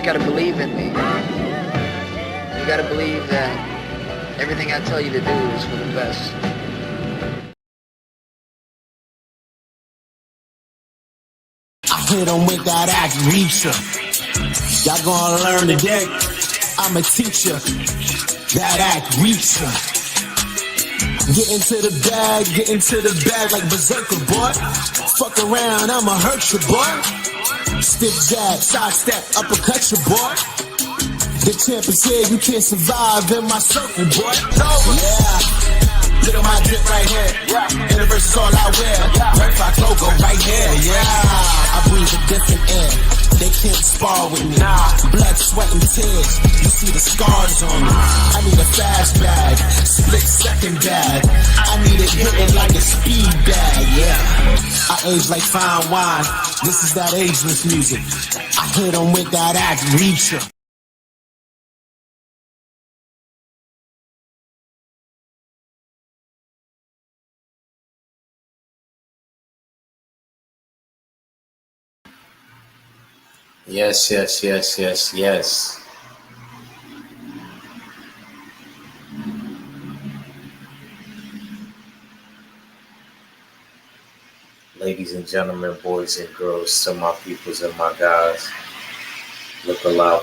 you gotta believe in me. You gotta believe that everything I tell you to do is for the best. I hit them with that act reacher. Y'all gonna learn today. I'm a teacher. That act reacher. Get into the bag like berserker, boy. Fuck around, I'ma hurt you, boy. Stiff jab, side step, uppercut you, boy. The champ is here, you can't survive in my circle, boy. Yeah, look at my drip right here. And the verse is all I wear. Red Fox logo right here, yeah. I breathe a different air. They can't spar with me. Blood, sweat, and tears. You see the scars on me. I need a fast bag, split second bag. I need it hitting like a speed bag, yeah. I age like fine wine. This is that ageless music. I hit them with that act reacher. Yes. Ladies and gentlemen, boys and girls, to my peoples and my guys, look alive.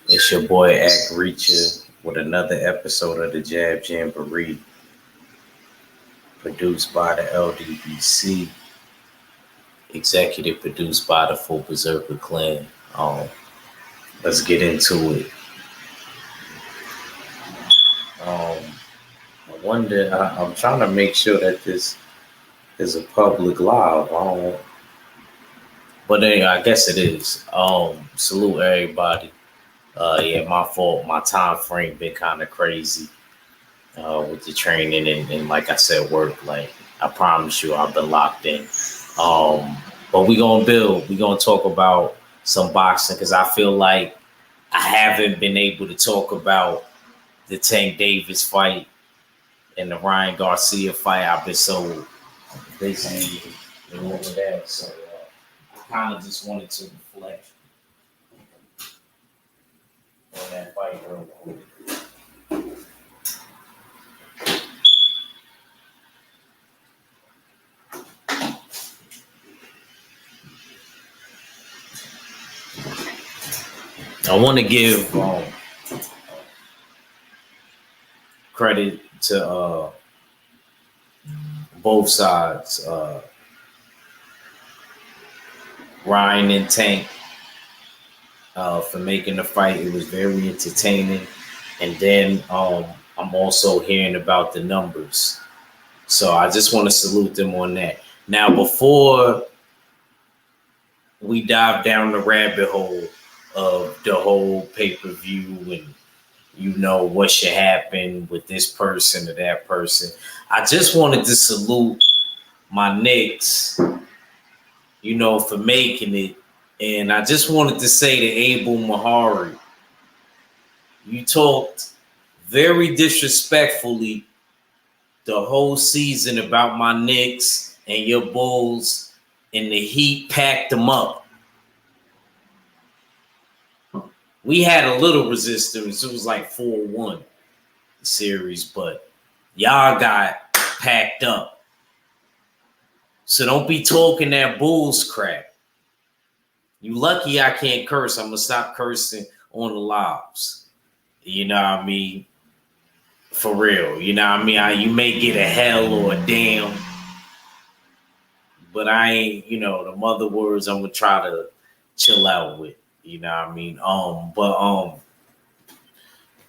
It's your boy Act Reacher with another episode of the Jab Jamboree, produced by the LDBC, executive produced by the Full Berserker Clan. Let's get into it. I'm trying to make sure that this is a public live. But anyway, I guess it is. Salute everybody. Yeah, my fault. My time frame been kind of crazy with the training and like I said, work. Like I promise you, I've been locked in. But we gonna build. We gonna talk about some boxing because I feel like I haven't been able to talk about the Tank Davis fight and the Ryan Garcia fight. I've been so busy doing that, so I kind of just wanted to reflect on that fight real quick. I want to give credit to both sides, Ryan and Tank, for making the fight. It was very entertaining. And then I'm also hearing about the numbers. So I just want to salute them on that. Now, before we dive down the rabbit hole of the whole pay-per-view and what should happen with this person or that person, I just wanted to salute my Knicks, for making it. And I just wanted to say to Abel Mahari, you talked very disrespectfully the whole season about my Knicks and your Bulls, and the Heat packed them up. We had a little resistance. It was like 4-1 series, but y'all got packed up. So don't be talking that Bulls crap. You lucky I can't curse. I'm going to stop cursing on the lives. You know what I mean? For real. You know what I mean? You may get a hell or a damn, but I ain't, the mother words I'm going to try to chill out with. You know what I mean?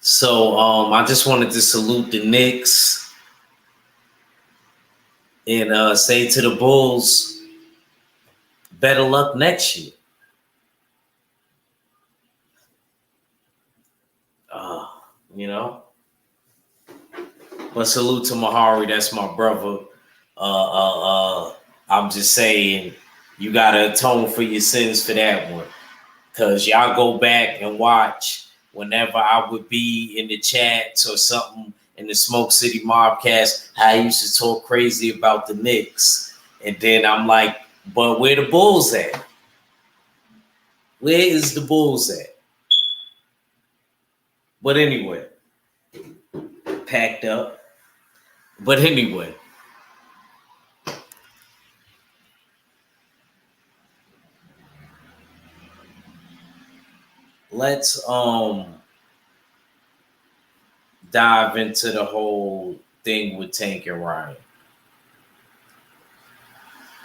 So I just wanted to salute the Knicks and say to the Bulls, better luck next year. But salute to Mahari, that's my brother. I'm just saying, you gotta atone for your sins for that one. Cause y'all go back and watch whenever I would be in the chats or something in the Smoke City Mobcast, how I used to talk crazy about the Knicks And then I'm like, but where the Bulls at? Where is the Bulls at? But anyway, packed up. But anyway, let's dive into the whole thing with Tank and Ryan.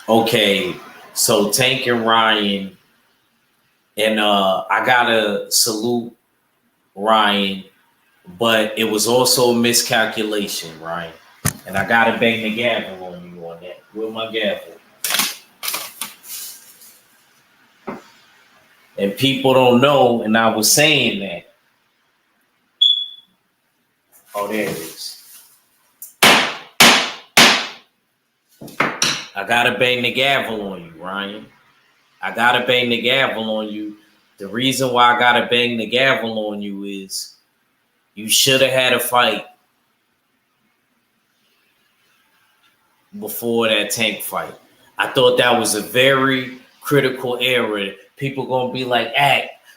Okay, so Tank and Ryan, and I gotta salute Ryan, but it was also a miscalculation, Ryan. And I gotta bang the gavel on you on that. Where's my gavel? And people don't know, and I was saying that. Oh, there it is. I gotta bang the gavel on you, Ryan. I gotta bang the gavel on you. The reason why I gotta bang the gavel on you is you should have had a fight before that Tank fight. I thought that was a very critical error. People gonna be like,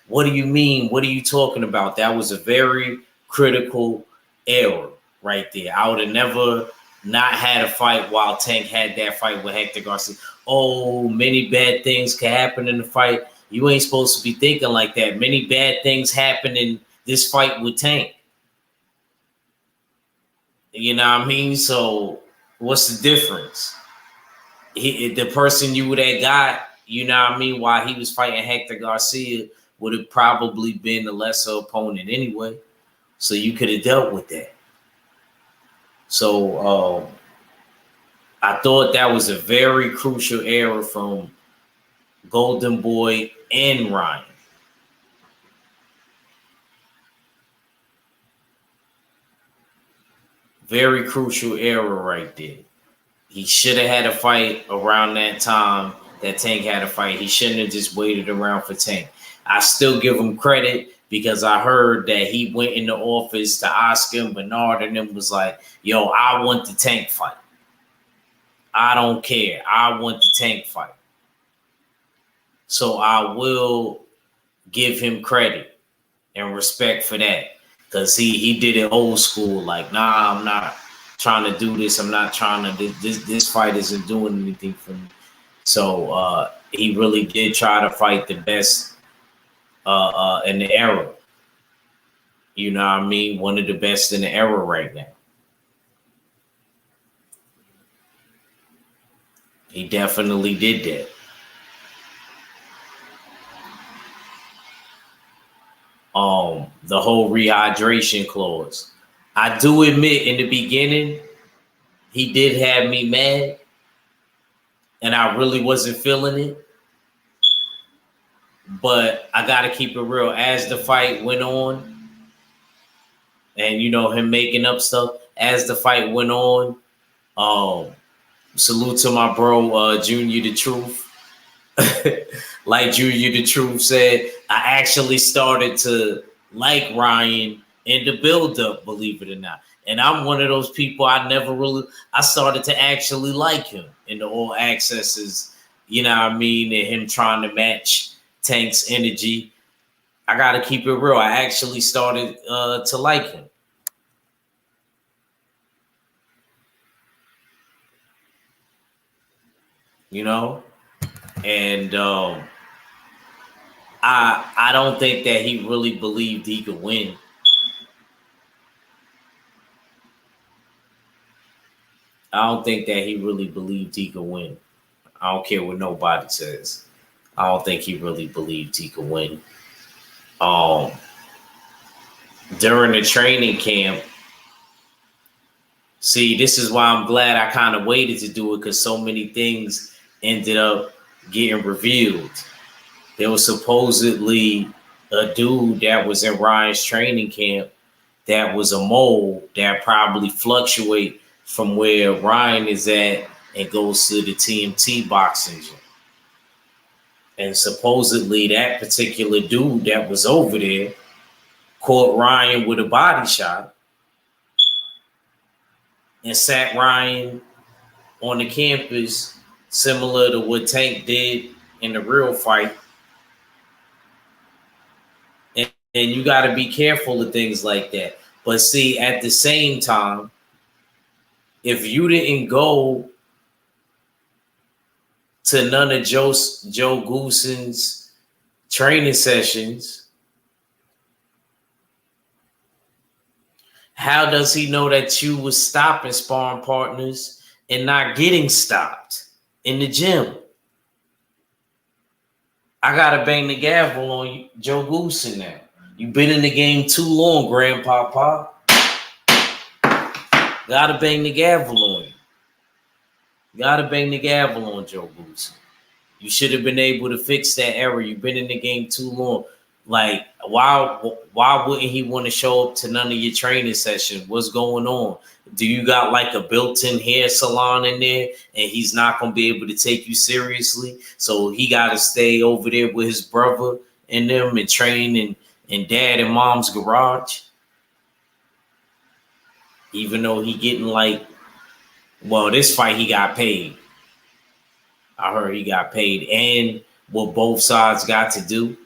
what do you mean? What are you talking about? That was a very critical error right there. I would have never not had a fight while Tank had that fight with Hector Garcia. Oh, many bad things can happen in the fight. You ain't supposed to be thinking like that. Many bad things happen in this fight with Tank. You know what I mean? So what's the difference? The person you would have got, you know what I mean, while he was fighting Hector Garcia would have probably been the lesser opponent anyway. So you could have dealt with that. So I thought that was a very crucial error from Golden Boy and Ryan. Very crucial error right there. He should have had a fight around that time that Tank had a fight. He shouldn't have just waited around for Tank. I still give him credit because I heard that he went in the office to Oscar and Bernard and then was like, yo, I want the Tank fight. I don't care. I want the Tank fight. So I will give him credit and respect for that because he did it old school. Like, nah, I'm not trying to do this. I'm not trying to. This fight isn't doing anything for me. So he really did try to fight the best in the era. You know what I mean? One of the best in the era right now. He definitely did that. The whole rehydration clause. I do admit in the beginning, he did have me mad, and I really wasn't feeling it. But I got to keep it real. As the fight went on, and, you know, him making up stuff, as the fight went on, salute to my bro, Junior the Truth. Like Junior the Truth said, I actually started to like Ryan in the build-up, believe it or not. And I'm one of those people I started to actually like him in the all accesses, you know what I mean, and him trying to match Tank's energy. I got to keep it real. I actually started to like him. You know? And I don't think that he really believed he could win. I don't think that he really believed he could win. I don't care what nobody says. I don't think he really believed he could win. During the training camp, see, this is why I'm glad I kind of waited to do it because so many things ended up getting revealed. There was supposedly a dude that was in Ryan's training camp that was a mole that probably fluctuate from where Ryan is at and goes to the TMT boxing gym. And supposedly that particular dude that was over there caught Ryan with a body shot and sat Ryan on the campus similar to what Tank did in the real fight. And you got to be careful of things like that. But see, at the same time, if you didn't go to none of Joe Gooson's training sessions, how does he know that you was stopping sparring partners and not getting stopped in the gym? I gotta bang the gavel on you, Joe Goosen now. You've been in the game too long, Grandpapa. Gotta bang the gavel on you. Gotta bang the gavel on Joe Goosen. You should have been able to fix that error. You've been in the game too long. Like, why wouldn't he want to show up to none of your training sessions? What's going on? Do you got like a built-in hair salon in there and he's not going to be able to take you seriously? So he got to stay over there with his brother and them and train in dad and mom's garage? Even though he getting like, well, this fight he got paid. I heard he got paid. And what both sides got to do,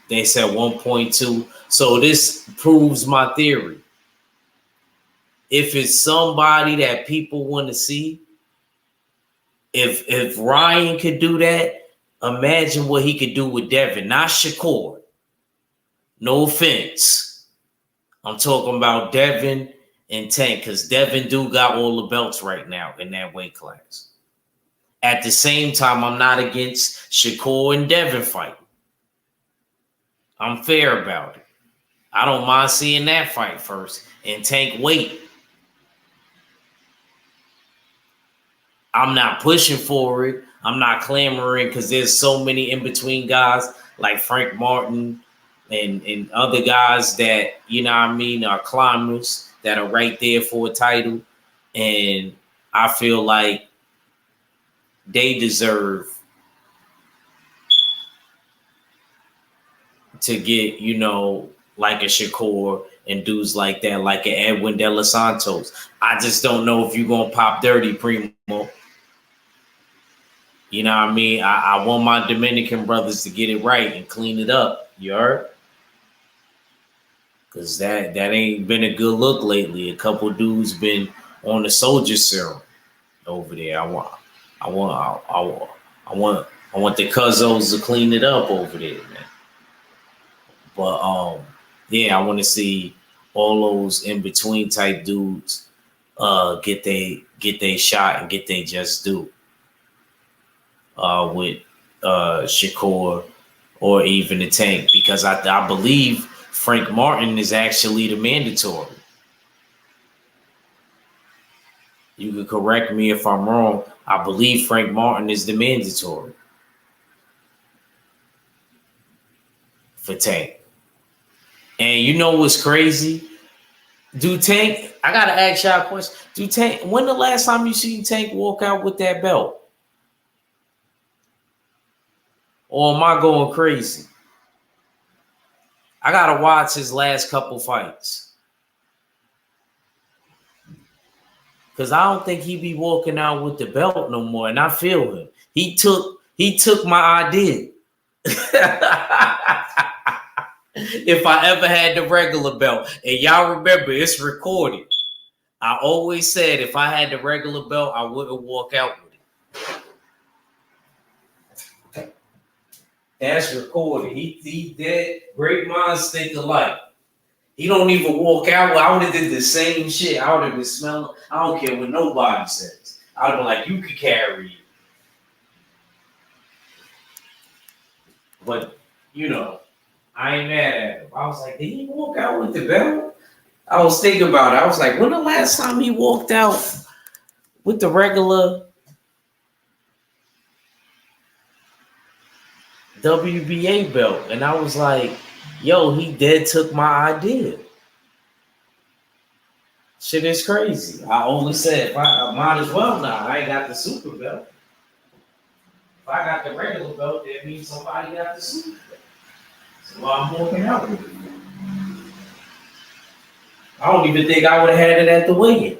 they said 1.2. So this proves my theory. If it's somebody that people want to see, if Ryan could do that, imagine what he could do with Devin. Not Shakur. No offense. I'm talking about Devin and Tank, because Devin do got all the belts right now in that weight class. At the same time, I'm not against Shakur and Devin fighting. I'm fair about it. I don't mind seeing that fight first. And Tank wait. I'm not pushing for it. I'm not clamoring because there's so many in-between guys like Frank Martin and other guys that, you know what I mean, are climbers that are right there for a title. And I feel like they deserve to get, you know, like a Shakur and dudes like that, like an Edwin De Los Santos. I just don't know if you're going to pop dirty, Primo. You know what I mean? I want my Dominican brothers to get it right and clean it up. You heard? Because that ain't been a good look lately. A couple dudes been on the soldier serum over there. I want the Cuzzos to clean it up over there, man. But yeah, I want to see all those in between type dudes get they shot and get they just due with Shakur or even the Tank, because I believe Frank Martin is actually the mandatory. You can correct me if I'm wrong. I believe Frank Martin is the mandatory for Tank. And you know what's crazy? Tank, I gotta ask y'all a question. Tank, when the last time you seen Tank walk out with that belt? Or am I going crazy? I gotta watch his last couple fights. Cause I don't think he be walking out with the belt no more. And I feel him. He took my idea. If I ever had the regular belt, and y'all remember it's recorded. I always said if I had the regular belt, I wouldn't walk out with it. That's recorded. He dead. Great minds think alike. He don't even walk out. I would have did the same shit. I would have been smelling. I don't care what nobody says. I would have been like, you could carry it. But, you know, I ain't mad at him. I was like, did he walk out with the belt? I was thinking about it. I was like, when the last time he walked out with the regular WBA belt? And I was like, yo, he dead took my idea. Shit is crazy. I only said, I might as well now. I ain't got the super belt. If I got the regular belt, that means somebody got the super belt. So I'm walking out with it. I don't even think I would have had it at the weigh-in.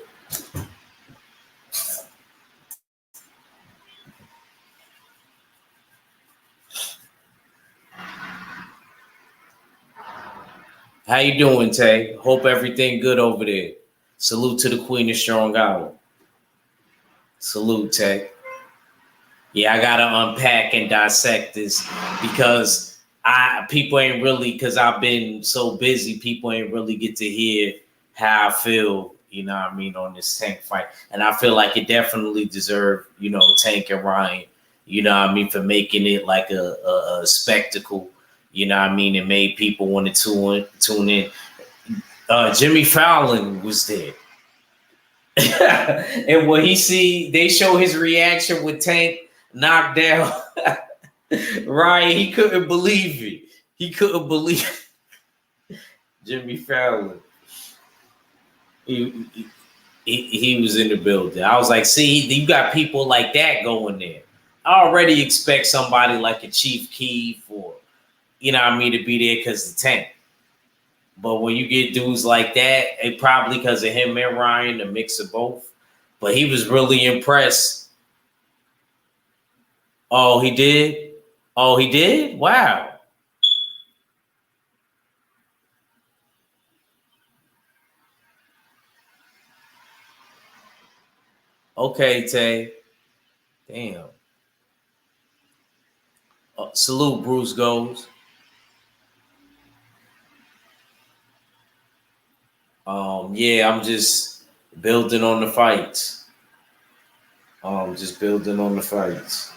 How you doing, Tay? Hope everything good over there. Salute to the Queen of Strong Island. Salute, Tay. Yeah, I gotta unpack and dissect this because people ain't really, because I've been so busy, people ain't really get to hear how I feel, you know what I mean, on this Tank fight. And I feel like it definitely deserved, you know, Tank and Ryan, you know what I mean, for making it like a spectacle, you know what I mean, it made people want to tune in. Jimmy Fallon was there. And when they show his reaction with Tank knocked down Ryan, he couldn't believe it. He couldn't believe Jimmy Fallon. He was in the building. I was like, see, you got people like that going there. I already expect somebody like a Chief Keef or, you know what I mean, to be there because the Tank. But when you get dudes like that, it probably because of him and Ryan, the mix of both. But he was really impressed. Oh, he did? Oh, he did? Wow. Okay, Tay. Damn. Salute, Bruce Goes. Yeah, I'm just building on the fights. Just building on the fights.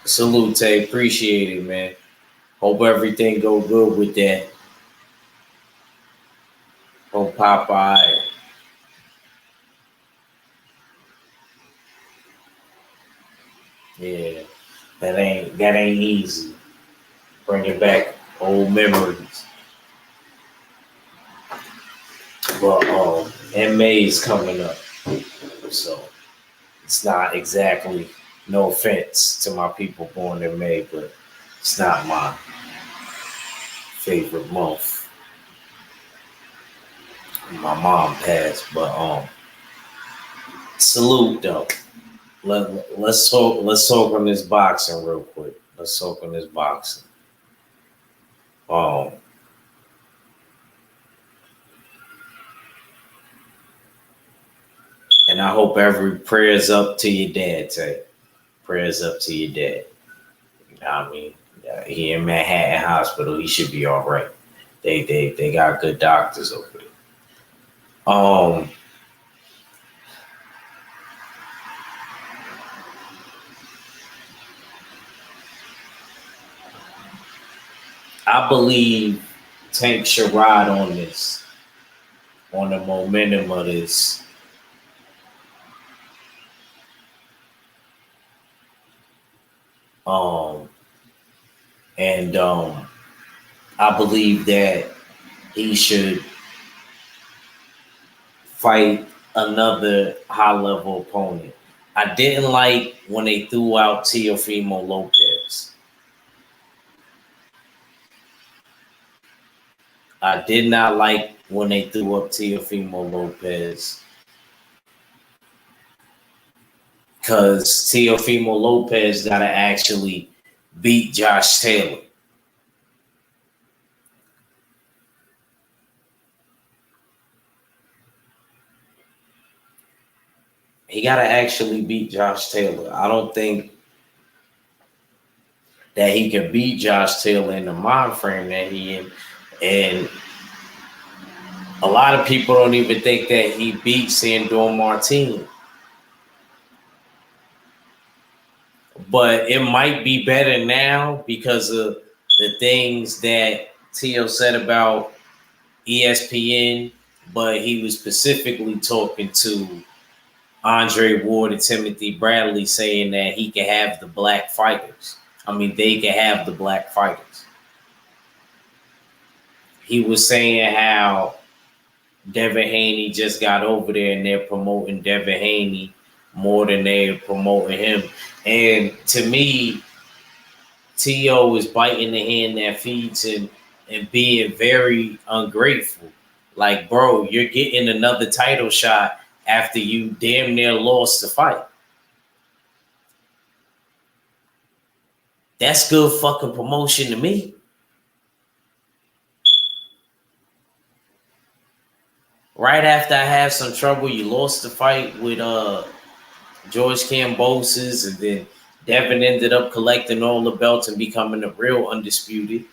Salute, Tay. Appreciate it, man. Hope everything go good with that. Hope Popeye. Yeah, that ain't easy. Bringing back old memories. But MA is coming up, so it's not exactly. No offense to my people born in May, but it's not my favorite month. My mom passed, but salute though. Let's talk on this boxing real quick. Let's talk on this boxing. And I hope every prayers up to your dad, Tay. Prayers up to your dad. You know what I mean? He in Manhattan Hospital. He should be all right. They got good doctors over there. I believe Tank should ride on this, on the momentum of this. And I believe that he should fight another high-level opponent. I didn't like when they threw out Teofimo Lopez. I did not like when they threw up Teofimo Lopez because Teofimo Lopez got to actually beat Josh Taylor. He got to actually beat Josh Taylor. I don't think that he can beat Josh Taylor in the mind frame that he in. And a lot of people don't even think that he beat Sandor Martin. But it might be better now because of the things that Tio said about ESPN, but he was specifically talking to Andre Ward and Timothy Bradley saying that he can have the black fighters. I mean, they can have the black fighters. He was saying how Devin Haney just got over there and they're promoting Devin Haney more than they're promoting him. And to me, T.O. is biting the hand that feeds him and being very ungrateful. Like, bro, you're getting another title shot after you damn near lost the fight. That's good fucking promotion to me. Right after I had some trouble, you lost the fight with George Kambosos, and then Devin ended up collecting all the belts and becoming a real undisputed.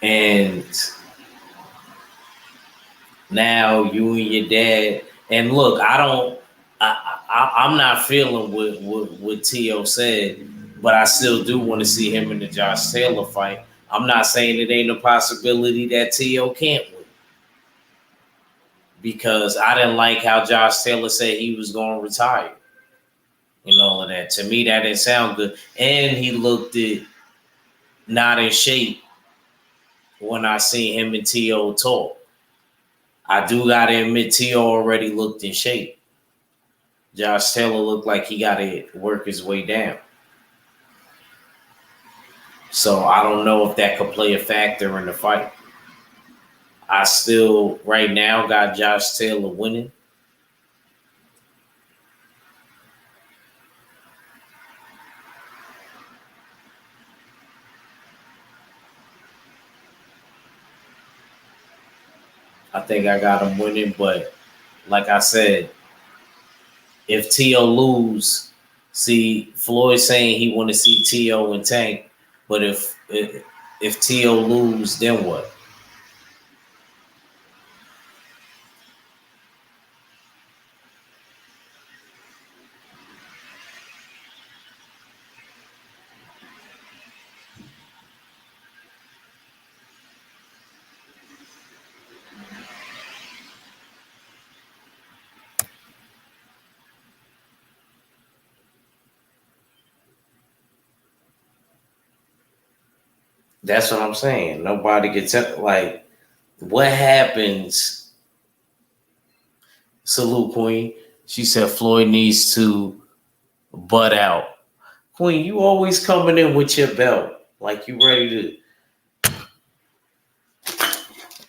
And now you and your dad. And look, I'm not feeling what T.O. said, but I still do want to see him in the Josh Taylor fight. I'm not saying it ain't a possibility that T.O. can't win, because I didn't like how Josh Taylor said he was going to retire and all of that. To me, that didn't sound good. And he looked not in shape when I seen him and T.O. talk. I do got to admit, T.O. already looked in shape. Josh Taylor looked like he got to work his way down. So I don't know if that could play a factor in the fight. I still, right now, got Josh Taylor winning. I think I got him winning, but like I said, if T.O. lose, see, Floyd saying he want to see T.O. and Tank, but if T.O. lose, then what? That's what I'm saying. Nobody can tell. Like, what happens? Salute, Queen. She said Floyd needs to butt out. Queen, you always coming in with your belt. Like you ready to.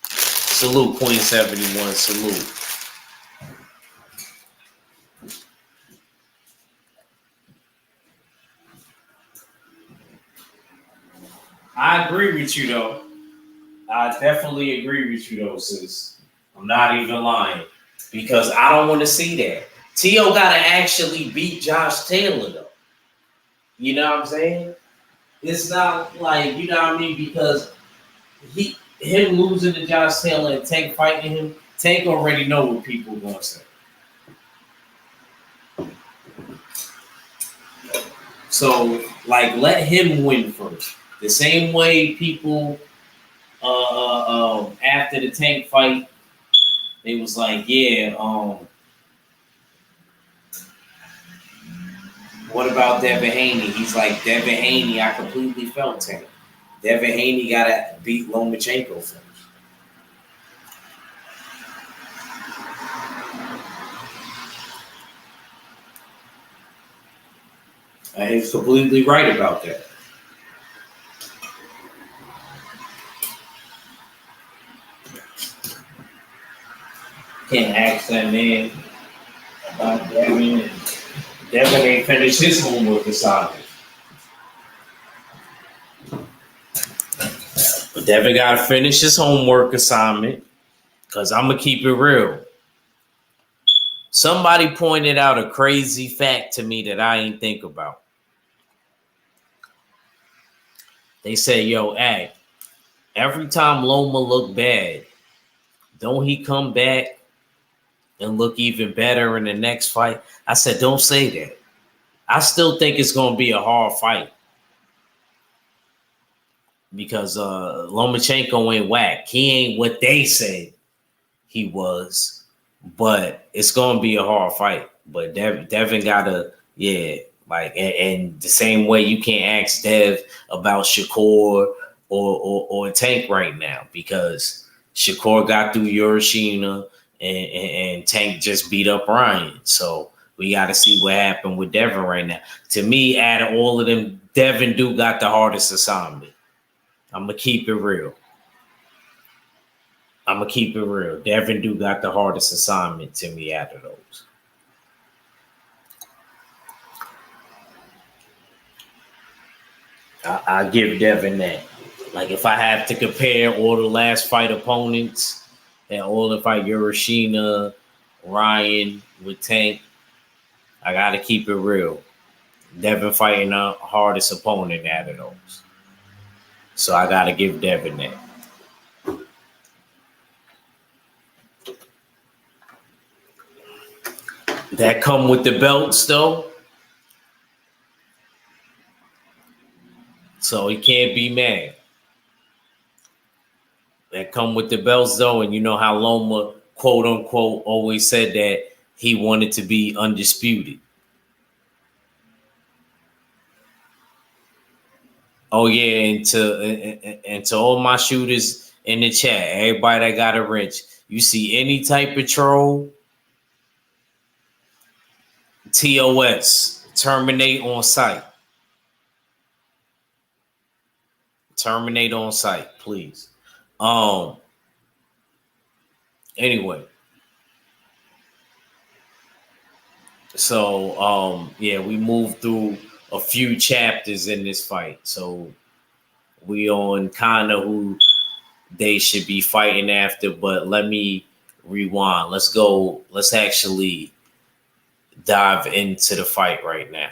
Salute, Queen 71. Salute. I agree with you, though. I definitely agree with you, though, sis. I'm not even lying. Because I don't want to see that. T.O. got to actually beat Josh Taylor, though. You know what I'm saying? It's not like, you know what I mean? Because him losing to Josh Taylor and Tank fighting him, Tank already know what people are going to say. So, like, let him win first. The same way people, after the Tank fight, they was like, yeah, what about Devin Haney? He's like, Devin Haney, I completely felt Tank. Devin Haney got to beat Lomachenko first. And he's completely right about that. Can't ask that man about Devin. Devin ain't finished his homework assignment. But Devin got to finish his homework assignment, because I'm going to keep it real. Somebody pointed out a crazy fact to me that I ain't think about. They say, yo, hey, every time Loma look bad, don't he come back and look even better in the next fight? I said, don't say that. I still think it's going to be a hard fight, because Lomachenko ain't whack. He ain't what they said he was, but it's going to be a hard fight. But Devin got to, yeah, like, and the same way you can't ask Dev about Shakur or Tank right now, because Shakur got through Hiroshima and Tank just beat up Ryan. So we got to see what happened with Devin right now. To me, out of all of them, Devin do got the hardest assignment. I'm gonna keep it real. Devin do got the hardest assignment to me out of those. I give Devin that. Like if I have to compare all the last fight opponents and all the fight Hiroshima, Ryan with Tank, I gotta keep it real. Devin fighting the hardest opponent out of those. So I gotta give Devin that. That come with the belts though. So he can't be mad. That come with the belts though, and you know how Loma, quote unquote, always said that he wanted to be undisputed. Oh yeah, and to all my shooters in the chat, everybody that got a wrench, you see any type of troll, TOS, terminate on site. Terminate on site, please. Anyway. So yeah, we moved through a few chapters in this fight. So we on kind of who they should be fighting after, but let me rewind. Let's go. Let's actually dive into the fight right now.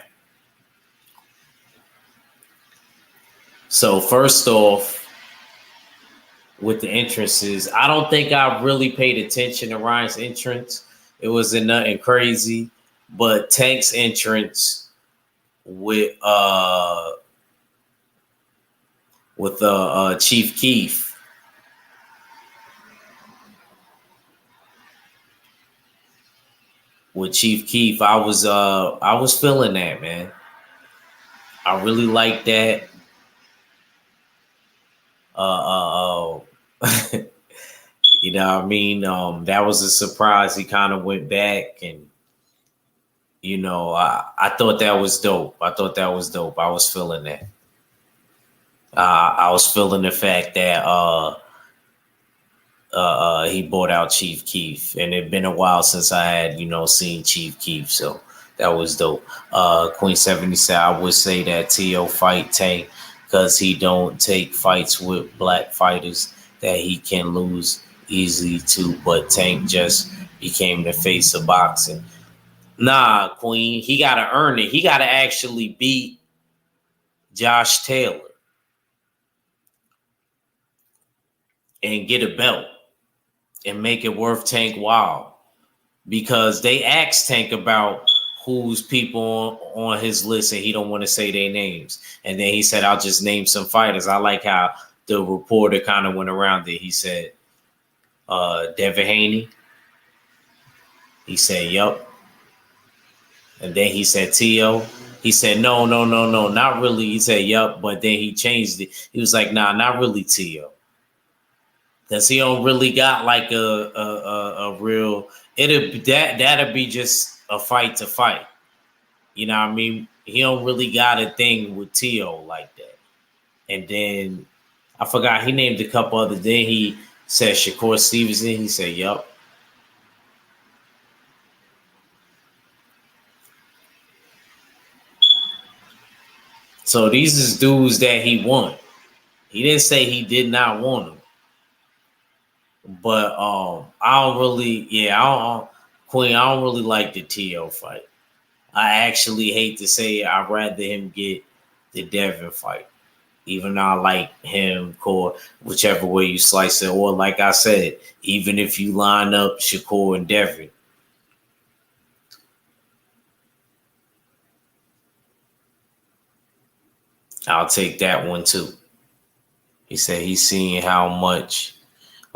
So first off, with the entrances, I don't think I really paid attention to Ryan's entrance. It wasn't nothing crazy, but Tank's entrance with Chief Keef. With Chief Keef, I was feeling that, man. I really like that. You know what I mean? That was a surprise. He kind of went back and you know, I thought that was dope. I was feeling that. I was feeling the fact that he bought out Chief Keef, and it'd been a while since I had, you know, seen Chief Keef, so that was dope. Queen 70 said, I would say that T.O. fight Tank because he don't take fights with black fighters that he can lose easily to, but Tank just became the face of boxing. Nah, Queen, he got to earn it. He got to actually beat Josh Taylor and get a belt and make it worth Tank while. Because they asked Tank about who's people on his list and he don't want to say their names. And then he said, I'll just name some fighters. I like how the reporter kind of went around it. He said, Devin Haney. He said, yup. And then he said, T.O. He said, no, not really. He said, yup. But then he changed it. He was like, nah, not really T.O. Because he don't really got like a real, that'll be just a fight to fight. You know what I mean? He don't really got a thing with T.O. like that. And then I forgot, he named a couple other. Then he said Shakur Stevenson. He said, yup. So these is dudes that he won. He didn't say he did not want them. But I don't really, Queen, I don't really like the T.O. fight. I actually hate to say it, I'd rather him get the Devin fight. Even though I like him, Shakur, whichever way you slice it. Or like I said, even if you line up Shakur and Devin. I'll take that one too. He said he's seeing how much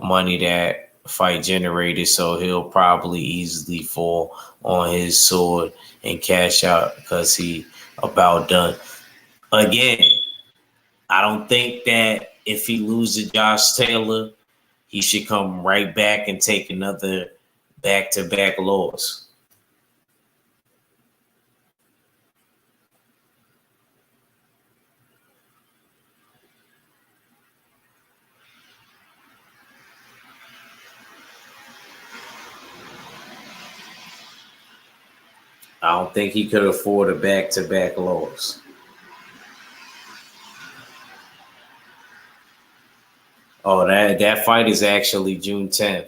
money that fight generated, so he'll probably easily fall on his sword and cash out because he about done. Again, I don't think that if he loses Josh Taylor, he should come right back and take another back-to-back loss. I don't think he could afford a back-to-back loss. Oh, that fight is actually June 10th.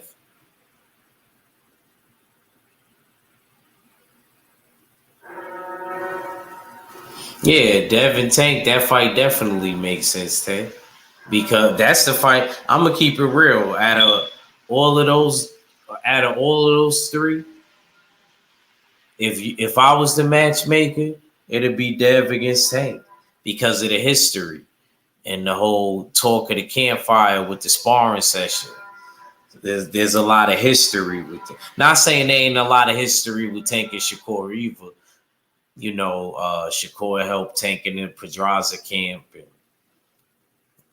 Yeah, Devin Tank, that fight definitely makes sense, Tank. Because that's the fight. I'm gonna keep it real. All of those, out of all of those three, if I was the matchmaker, it'd be Dev against Tank because of the history and the whole talk of the campfire with the sparring session. There's a lot of history with it. Not saying there ain't a lot of history with Tank and Shakur either. You know, Shakur helped Tank in the Pedraza camp and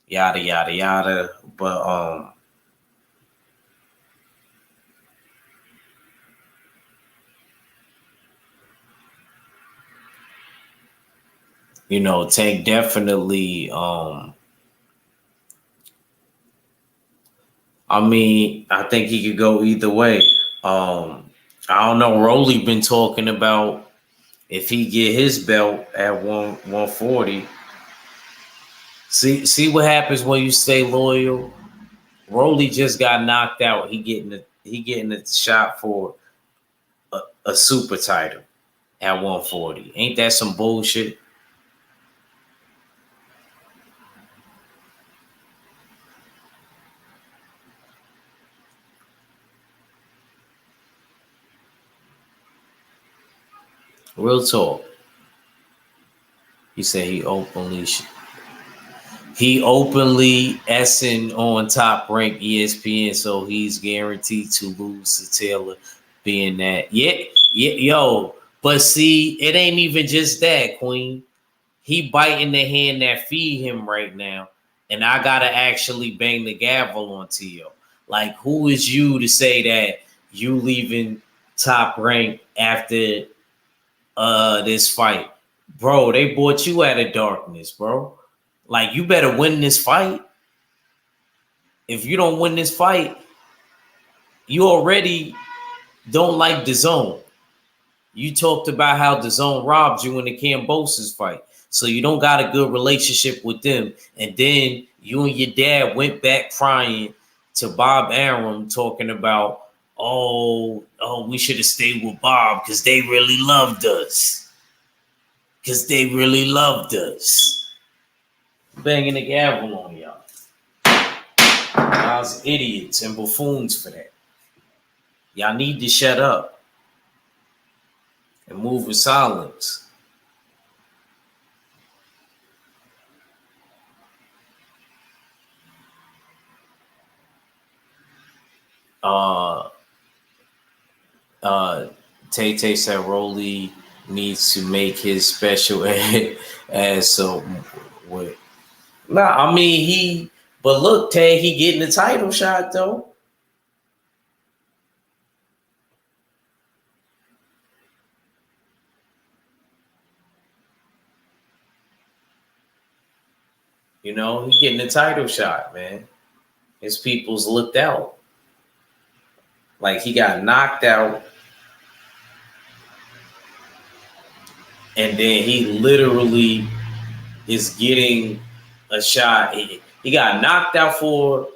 yada yada yada. But you know, Tank definitely I mean, I think he could go either way. I don't know. Rolly been talking about if he get his belt at 140. See what happens when you stay loyal. Rolly just got knocked out. He getting a shot for a super title at 140. Ain't that some bullshit? Real talk. He said he openly essing on Top Rank ESPN, so he's guaranteed to lose to Taylor, being that yo. But see, it ain't even just that, Queen. He biting the hand that feed him right now, and I gotta actually bang the gavel on Tio. Like, who is you to say that you leaving Top Rank after this fight? Bro, they brought you out of darkness, bro. Like, you better win this fight. If you don't win this fight, you already don't like the zone. You talked about how the zone robbed you in the Cambosis fight. So you don't got a good relationship with them. And then you and your dad went back crying to Bob Arum talking about, oh, we should have stayed with Bob because they really loved us. Because they really loved us. Banging the gavel on y'all. Y'all's idiots and buffoons for that. Y'all need to shut up and move in silence. Tay Tay said Rolly needs to make his special as so what? Nah, I mean but look, Tay, he getting the title shot though. You know, he getting the title shot, man. His people's looked out. Like, he got knocked out. And then he literally is getting a shot. He got knocked out for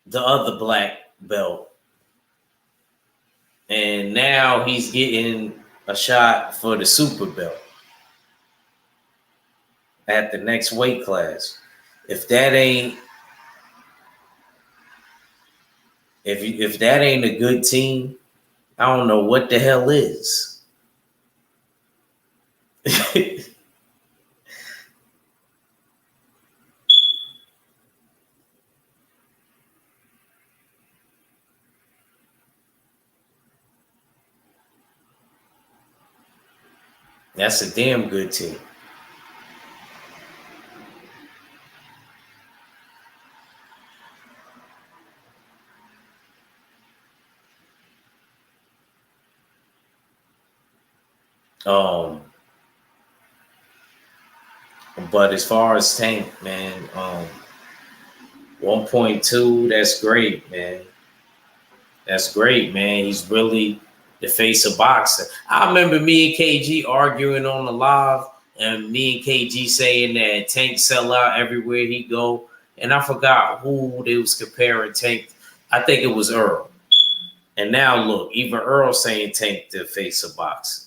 the other black belt. And now he's getting a shot for the super belt at the next weight class. If that ain't a good team, I don't know what the hell is. That's a damn good team. Um, but as far as Tank, man, 1.2, that's great, man. That's great, man. He's really the face of boxing. I remember me and KG arguing on the live, and me and KG saying that Tank sell out everywhere he go. And I forgot who they was comparing Tank. I think it was Earl. And now look, even Earl saying Tank the face of boxing.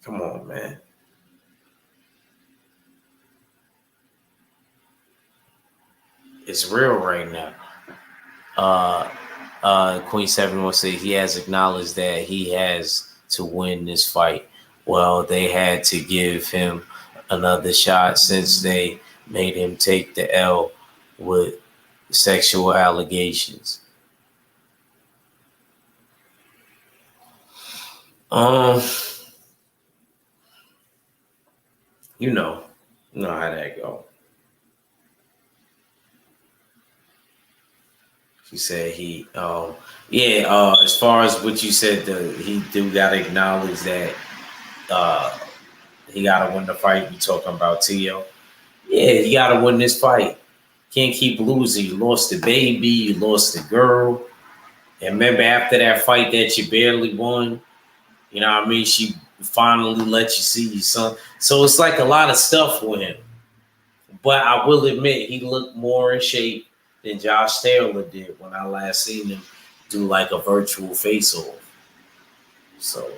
Come on, man. It's real right now. Queen 71 said he has acknowledged that he has to win this fight. Well, they had to give him another shot since they made him take the L with sexual allegations. Um, you know how that go. She said as far as what you said, he do gotta acknowledge that he gotta win the fight. You talking about Tio? Yeah, you gotta win this fight. Can't keep losing. You lost the baby, you lost the girl. And remember after that fight that you barely won, you know what I mean? She finally let you see your son. So it's like a lot of stuff with him. But I will admit he looked more in shape than Josh Taylor did when I last seen him do like a virtual face-off. So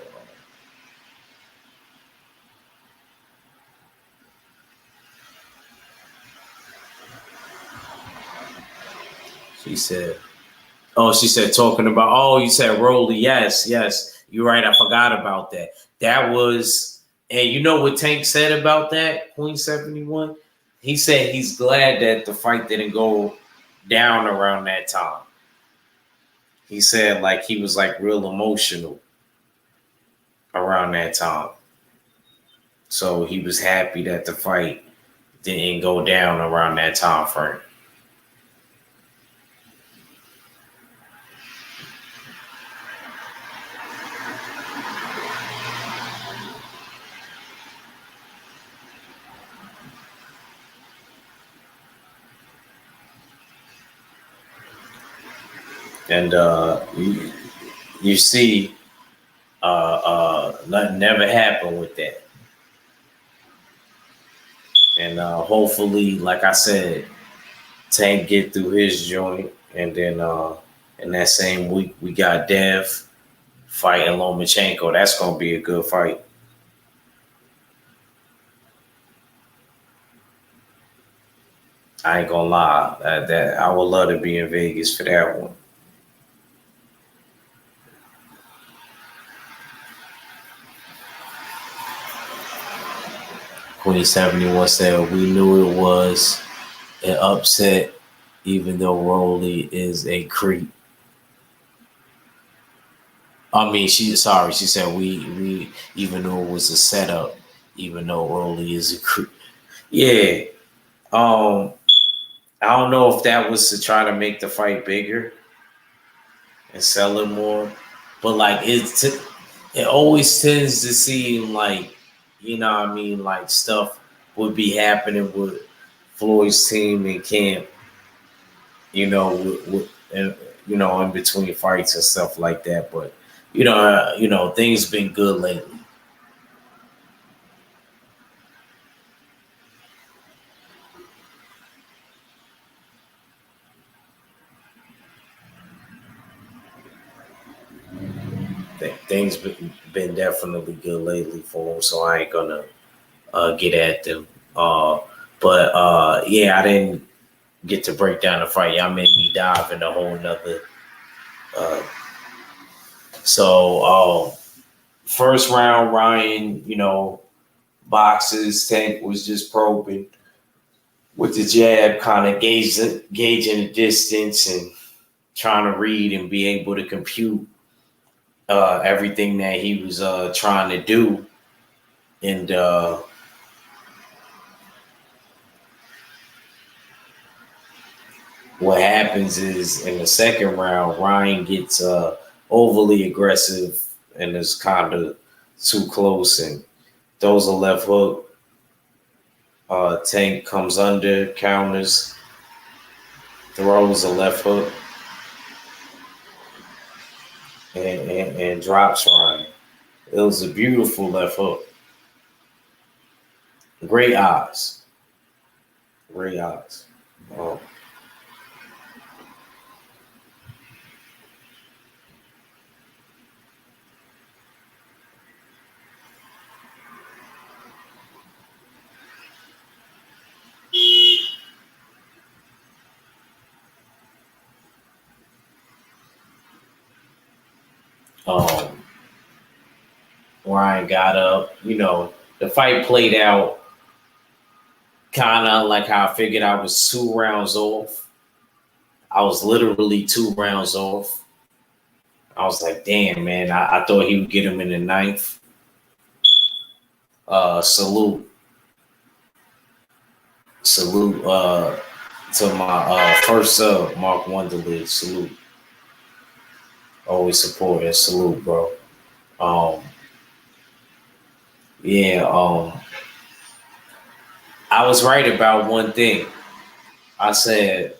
she said talking about, you said Rolly. Yes. You're right. I forgot about that. That was, and you know what Tank said about that, Queen 71? He said he's glad that the fight didn't go down around that time. He said like he was like real emotional around that time. So he was happy that the fight didn't go down around that time frame. And you see, nothing never happened with that. And hopefully, like I said, Tank get through his joint, and then in that same week we got Dev fighting Lomachenko. That's gonna be a good fight. I ain't gonna lie, that I would love to be in Vegas for that one. Queen 71 said we knew it was an upset, even though Rolly is a creep. I mean, she said we even though it was a setup, even though Rolly is a creep. Yeah. I don't know if that was to try to make the fight bigger and sell it more, but like it always tends to seem like, you know what I mean, like stuff would be happening with Floyd's team and camp, you know, in between fights and stuff like that. But things been good lately. Things been definitely good lately for him, so I ain't gonna get at them. But I didn't get to break down the fight. Y'all made me dive in a whole nother. First round, Ryan, boxes. Tank was just probing with the jab, kind of gauging the distance and trying to read and be able to compute everything that he was trying to do. And what happens is in the second round, Ryan gets overly aggressive and it's kind of too close and throws a left hook. Tank comes under, counters, throws a left hook, and drops Ryan. It was a beautiful left hook. Great eyes. Great eyes. Oh. Um, Ryan got up. You know, the fight played out kind of like how I figured I was 2 rounds off. I was literally 2 rounds off. I was like, damn, man, I thought he would get him in the ninth. Salute. Salute to my first sub, Mark Wonderlid. Salute. Always support and salute, bro. Um, yeah, I was right about one thing. I said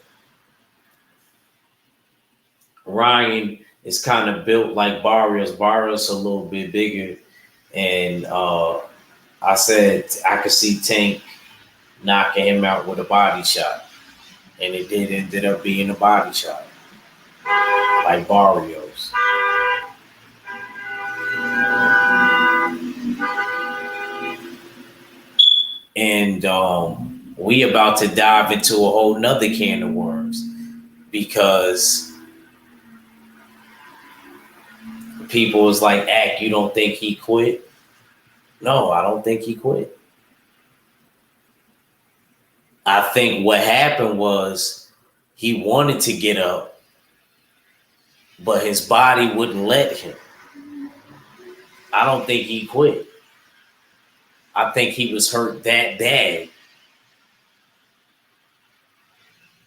Ryan is kind of built like Barrios. Barrios a little bit bigger. And I said I could see Tank knocking him out with a body shot. And it did ended up being a body shot. Like Barrios. And we about to dive into a whole nother can of worms because people was like, Ack, you don't think he quit? No, I don't think he quit. I think what happened was he wanted to get up, but his body wouldn't let him. I don't think he quit. I think he was hurt that bad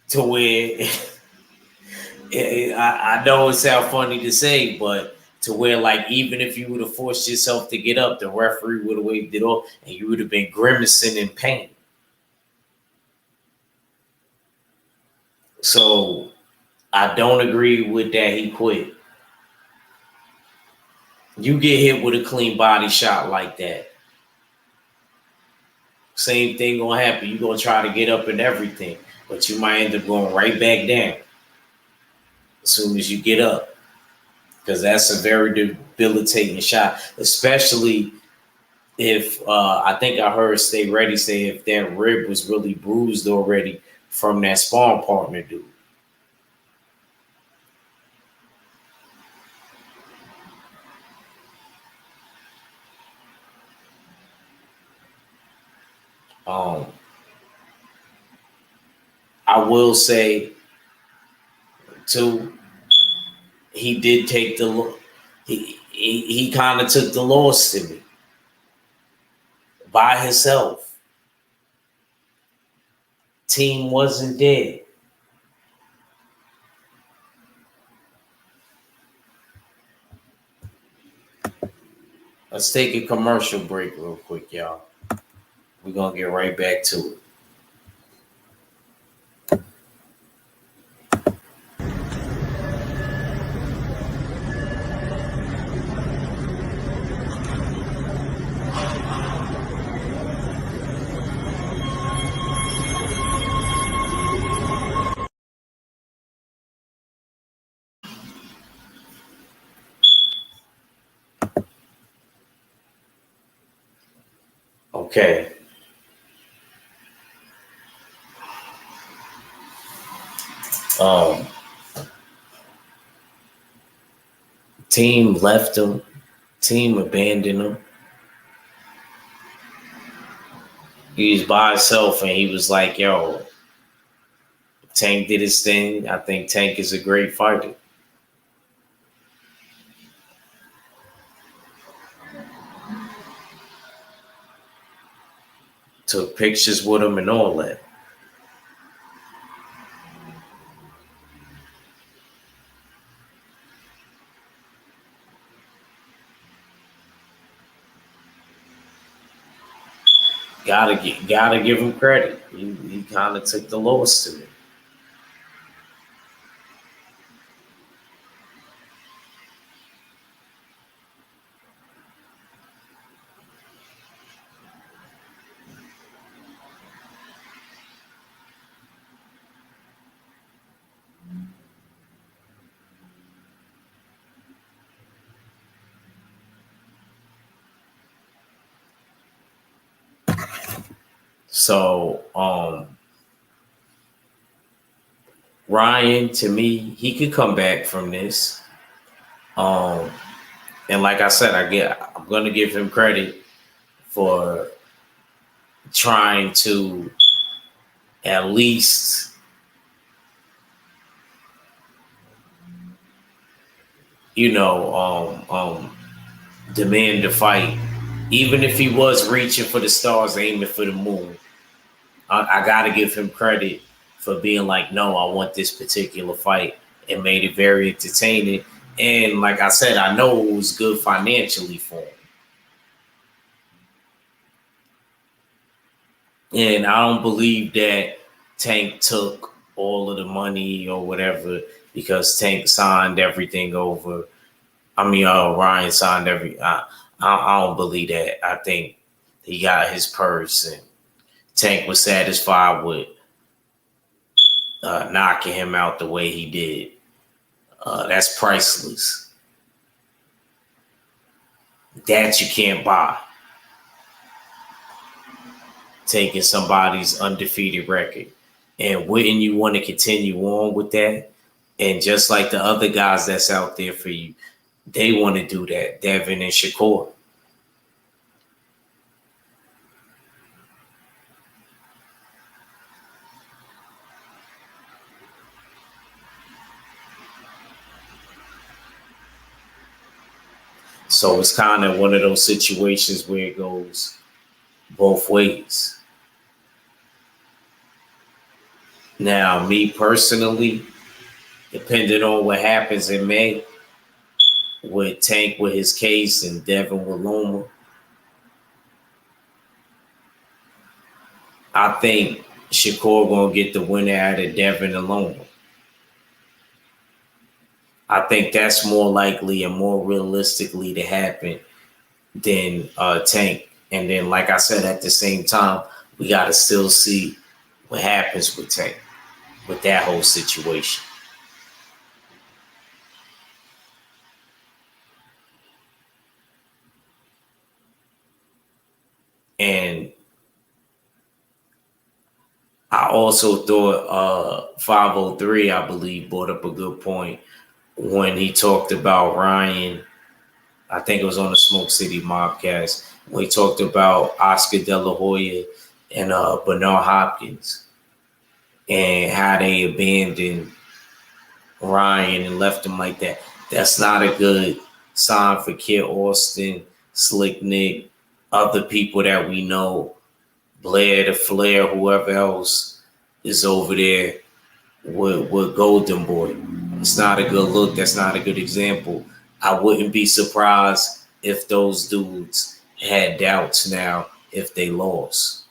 to where I know it sounds funny to say, but to where like even if you would have forced yourself to get up, the referee would have waved it off and you would have been grimacing in pain. So I don't agree with that he quit. You get hit with a clean body shot like that. Same thing gonna happen. You're gonna try to get up and everything, but you might end up going right back down as soon as you get up. Because that's a very debilitating shot, especially if I think I heard Stay Ready say if that rib was really bruised already from that sparring partner dude. I will say too, he did take the he kind of took the loss to me by himself. Team wasn't there. Let's take a commercial break real quick, y'all. We're gonna get right back to it. Okay. Team left him. Team abandoned him. He was by himself and he was like, yo, Tank did his thing. I think Tank is a great fighter. Took pictures with him and all that. Gotta give him credit. He kind of took the loss to it. So Ryan, to me, he could come back from this. And like I said, I'm gonna give him credit for trying to at least, demand the fight. Even if he was reaching for the stars, aiming for the moon, I gotta give him credit for being like, no, I want this particular fight, and made it very entertaining. And like I said, I know it was good financially for him. And I don't believe that Tank took all of the money or whatever, because Tank signed everything over. Ryan signed I don't believe that. I think he got his purse, and Tank was satisfied with knocking him out the way he did. That's priceless. That you can't buy. Taking somebody's undefeated record. And wouldn't you want to continue on with that? And just like the other guys that's out there for you, they want to do that. Devin and Shakur. So it's kind of one of those situations where it goes both ways. Now, me personally, depending on what happens in May, with Tank with his case and Devin with Loma, I think Shakur gonna get the winner out of Devin and Loma. I think that's more likely and more realistically to happen than Tank. And then, like I said, at the same time, we gotta still see what happens with Tank, with that whole situation. And I also thought 503, I believe, brought up a good point when he talked about Ryan. I think it was on the Smoke City Mobcast, when he talked about Oscar De La Hoya and Bernard Hopkins, and how they abandoned Ryan and left him like that. That's not a good sign for Kid Austin, Slick Nick, other people that we know, Blair the Flair, whoever else is over there with Golden Boy. It's not a good look. That's not a good example. I wouldn't be surprised if those dudes had doubts now if they lost.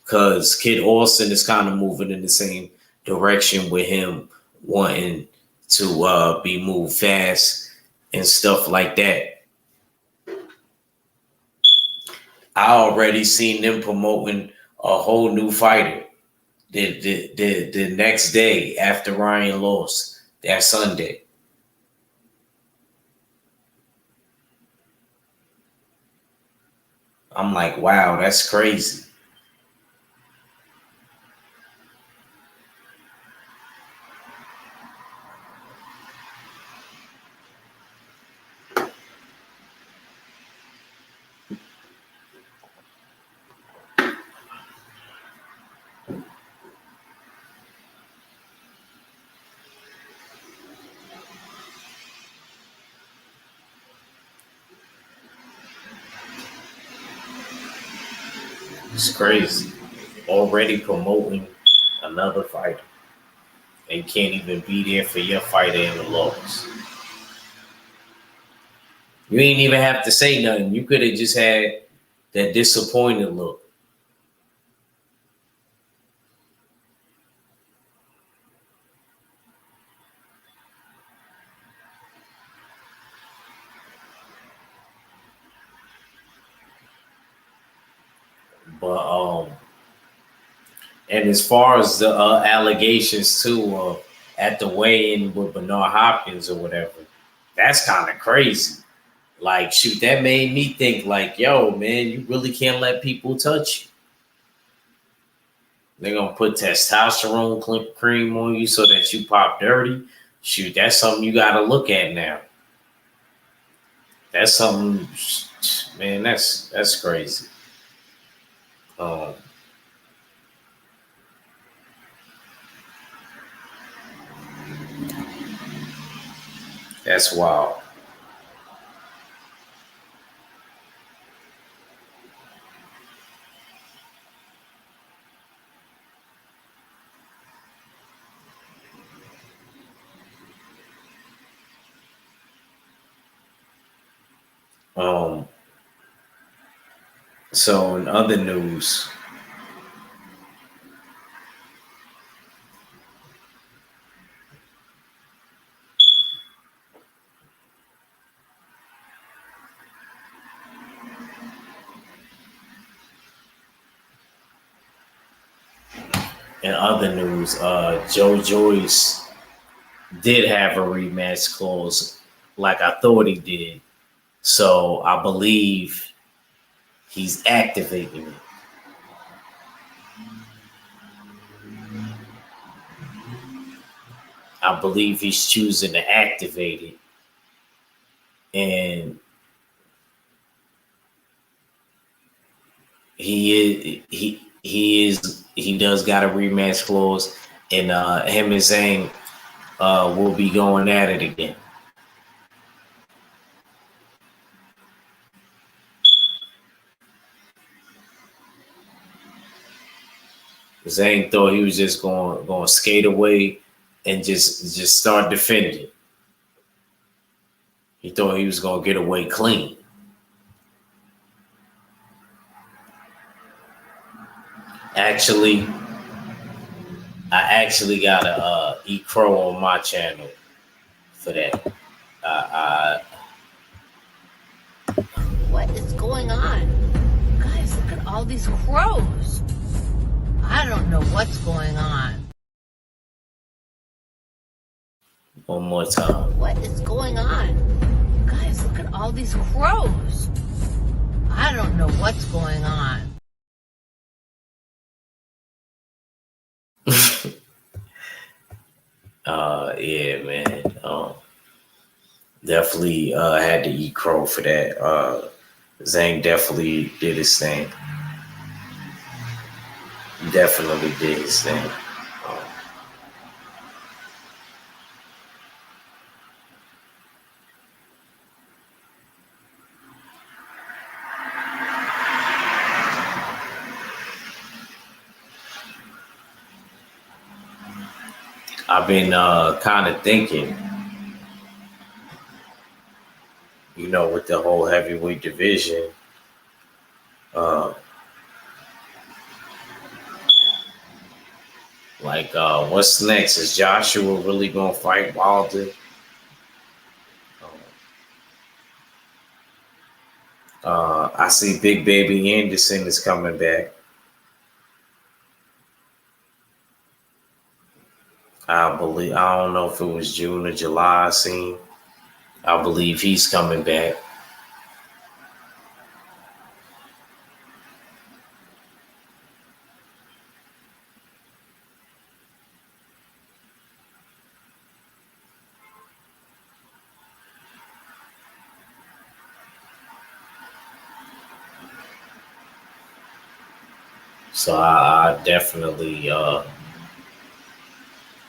Because Kid Austin is kind of moving in the same direction with him wanting to be moved fast and stuff like that. I already seen them promoting a whole new fighter the next day after Ryan lost, that Sunday. I'm like, wow, that's crazy. It's crazy. Already promoting another fighter and can't even be there for your fighter in the loss. You ain't even have to say nothing. You could have just had that disappointed look. But and as far as the allegations too, at the weigh-in with Bernard Hopkins or whatever, that's kind of crazy. Like, shoot, that made me think, like, yo, man, you really can't let people touch you. They're gonna put testosterone cream on you so that you pop dirty. Shoot, that's something you got to look at now. That's something, man. That's crazy. Um, that's wild. Um, so in other news, Joe Joyce did have a rematch clause, like I thought he did. So I believe he's activating it. I believe he's choosing to activate it. And he does got a rematch clause, and him and Zane will be going at it again. Zane thought he was just going to skate away and just start defending. He thought he was going to get away clean. Actually, I actually got a Eat Crow on my channel for that. What is going on? Guys, look at all these crows. I don't know what's going on. One more time. What is going on? Guys, look at all these crows. I don't know what's going on. Yeah, man. Definitely had to eat crow for that. Zang definitely did his thing. Definitely did his thing. I've been kind of thinking, with the whole heavyweight division, what's next? Is Joshua really gonna fight Wilder? I see Big Baby Anderson is coming back. I don't know if it was June or July I seen. I believe he's coming back. So I definitely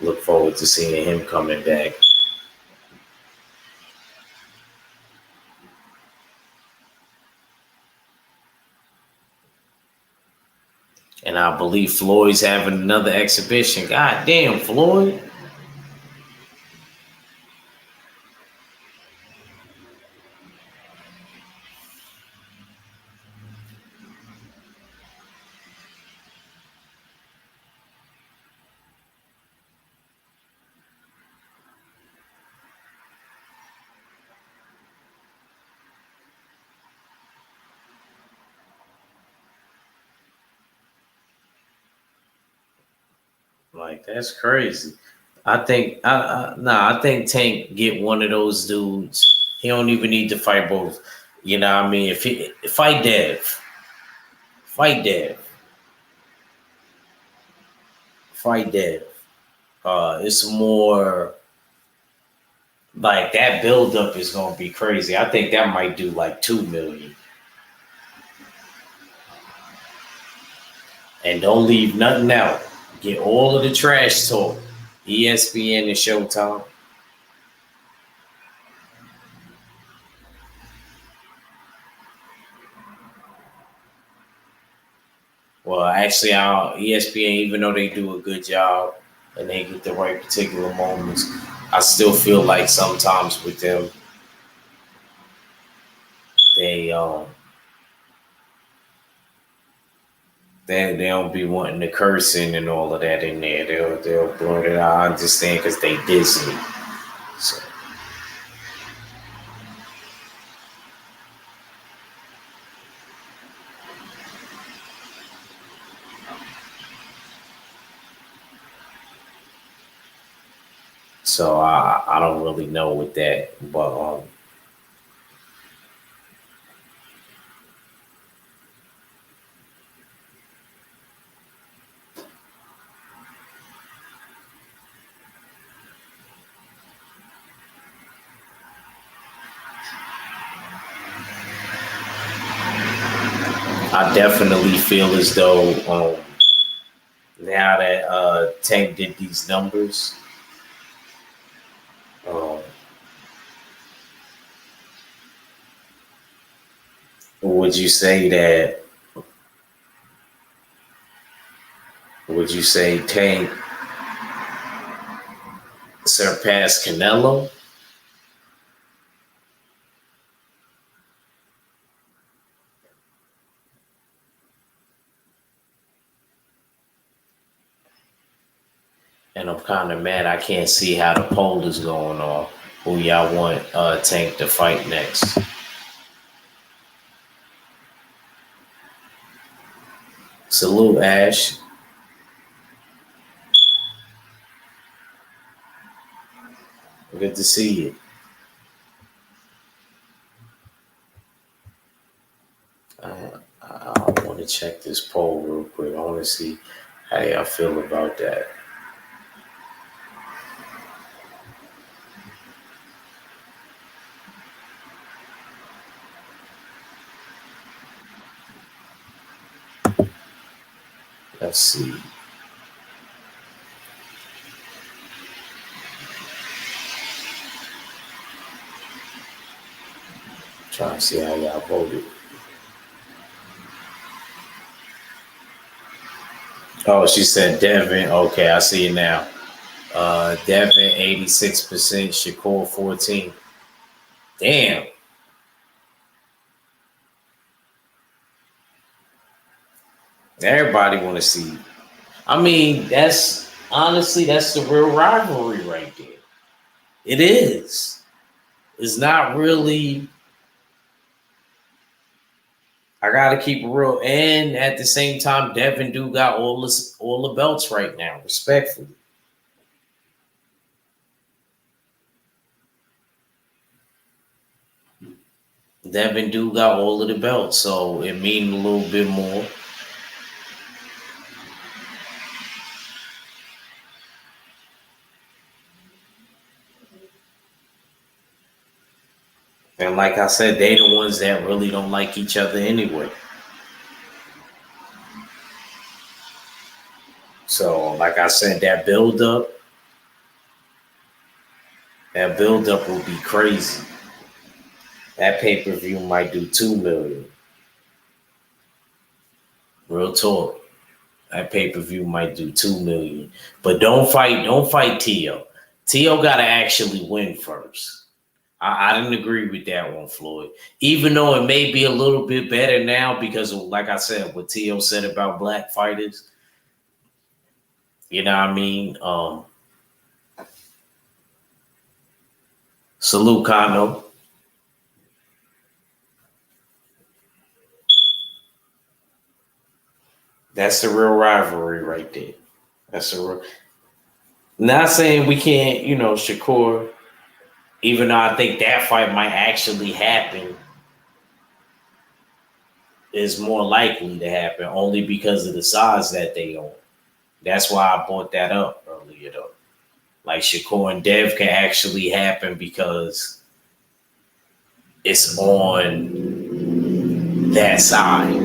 look forward to seeing him coming back. And I believe Floyd's having another exhibition. God damn, Floyd. Like that's crazy. I think Tank get one of those dudes. He don't even need to fight both. You know what I mean? If he fight Dev, fight Dev. It's more like that build up is gonna be crazy. I think that might do like 2 million. And don't leave nothing out. Get all of the trash talk. ESPN and Showtime. Well, actually, ESPN, even though they do a good job and they get the right particular moments, I still feel like sometimes with them, they they don't be wanting the cursing and all of that in there. They'll blur it out. I understand because they Disney. So. So I don't really know with that, but I definitely feel as though now that Tank did these numbers, um, would you say that? Would you say Tank surpassed Canelo? And I'm kind of mad I can't see how the poll is going on. Who y'all want Tank to fight next? Salute, Ash. Good to see you. I want to check this poll real quick. I want to see how y'all feel about that. Let's see. Trying to see how y'all voted. Oh, she said Devin. Okay, I see it now. Devin 86%, Shakur 14. Damn. Everybody want to see. I mean, that's honestly that's the real rivalry right there. It is. It's not really. I gotta keep it real, and at the same time, Devin do got all the belts right now. Respectfully, Devin do got all of the belts, so it means a little bit more. And like I said, they the ones that really don't like each other anyway. So, like I said, that build up will be crazy. That pay-per-view might do 2 million. Real talk. That pay-per-view might do 2 million. But don't fight Tio. Tio gotta actually win first. I didn't agree with that one, Floyd. Even though it may be a little bit better now because of, like I said, what Tio said about black fighters. You know what I mean? Salute Kano. That's the real rivalry right there. That's the real. Not saying we can't, Shakur, even though I think that fight might actually happen, is more likely to happen only because of the size that they own. That's why I brought that up earlier, though. Like Shakur and Dev can actually happen because it's on that side.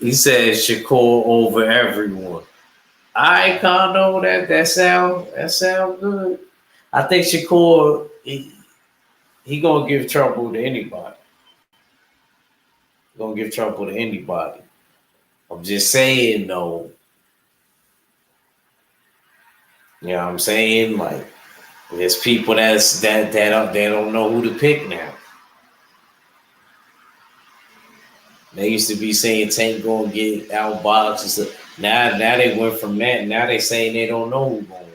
He said Shakur over everyone. I kind of know that sound good. I think Shakur he gonna give trouble to anybody. Gonna give trouble to anybody. I'm just saying though. You know what I'm saying? Like there's people that don't know who to pick now. They used to be saying Tank gonna get outboxed and stuff. Now they went from that. Now they saying they don't know who gonna win.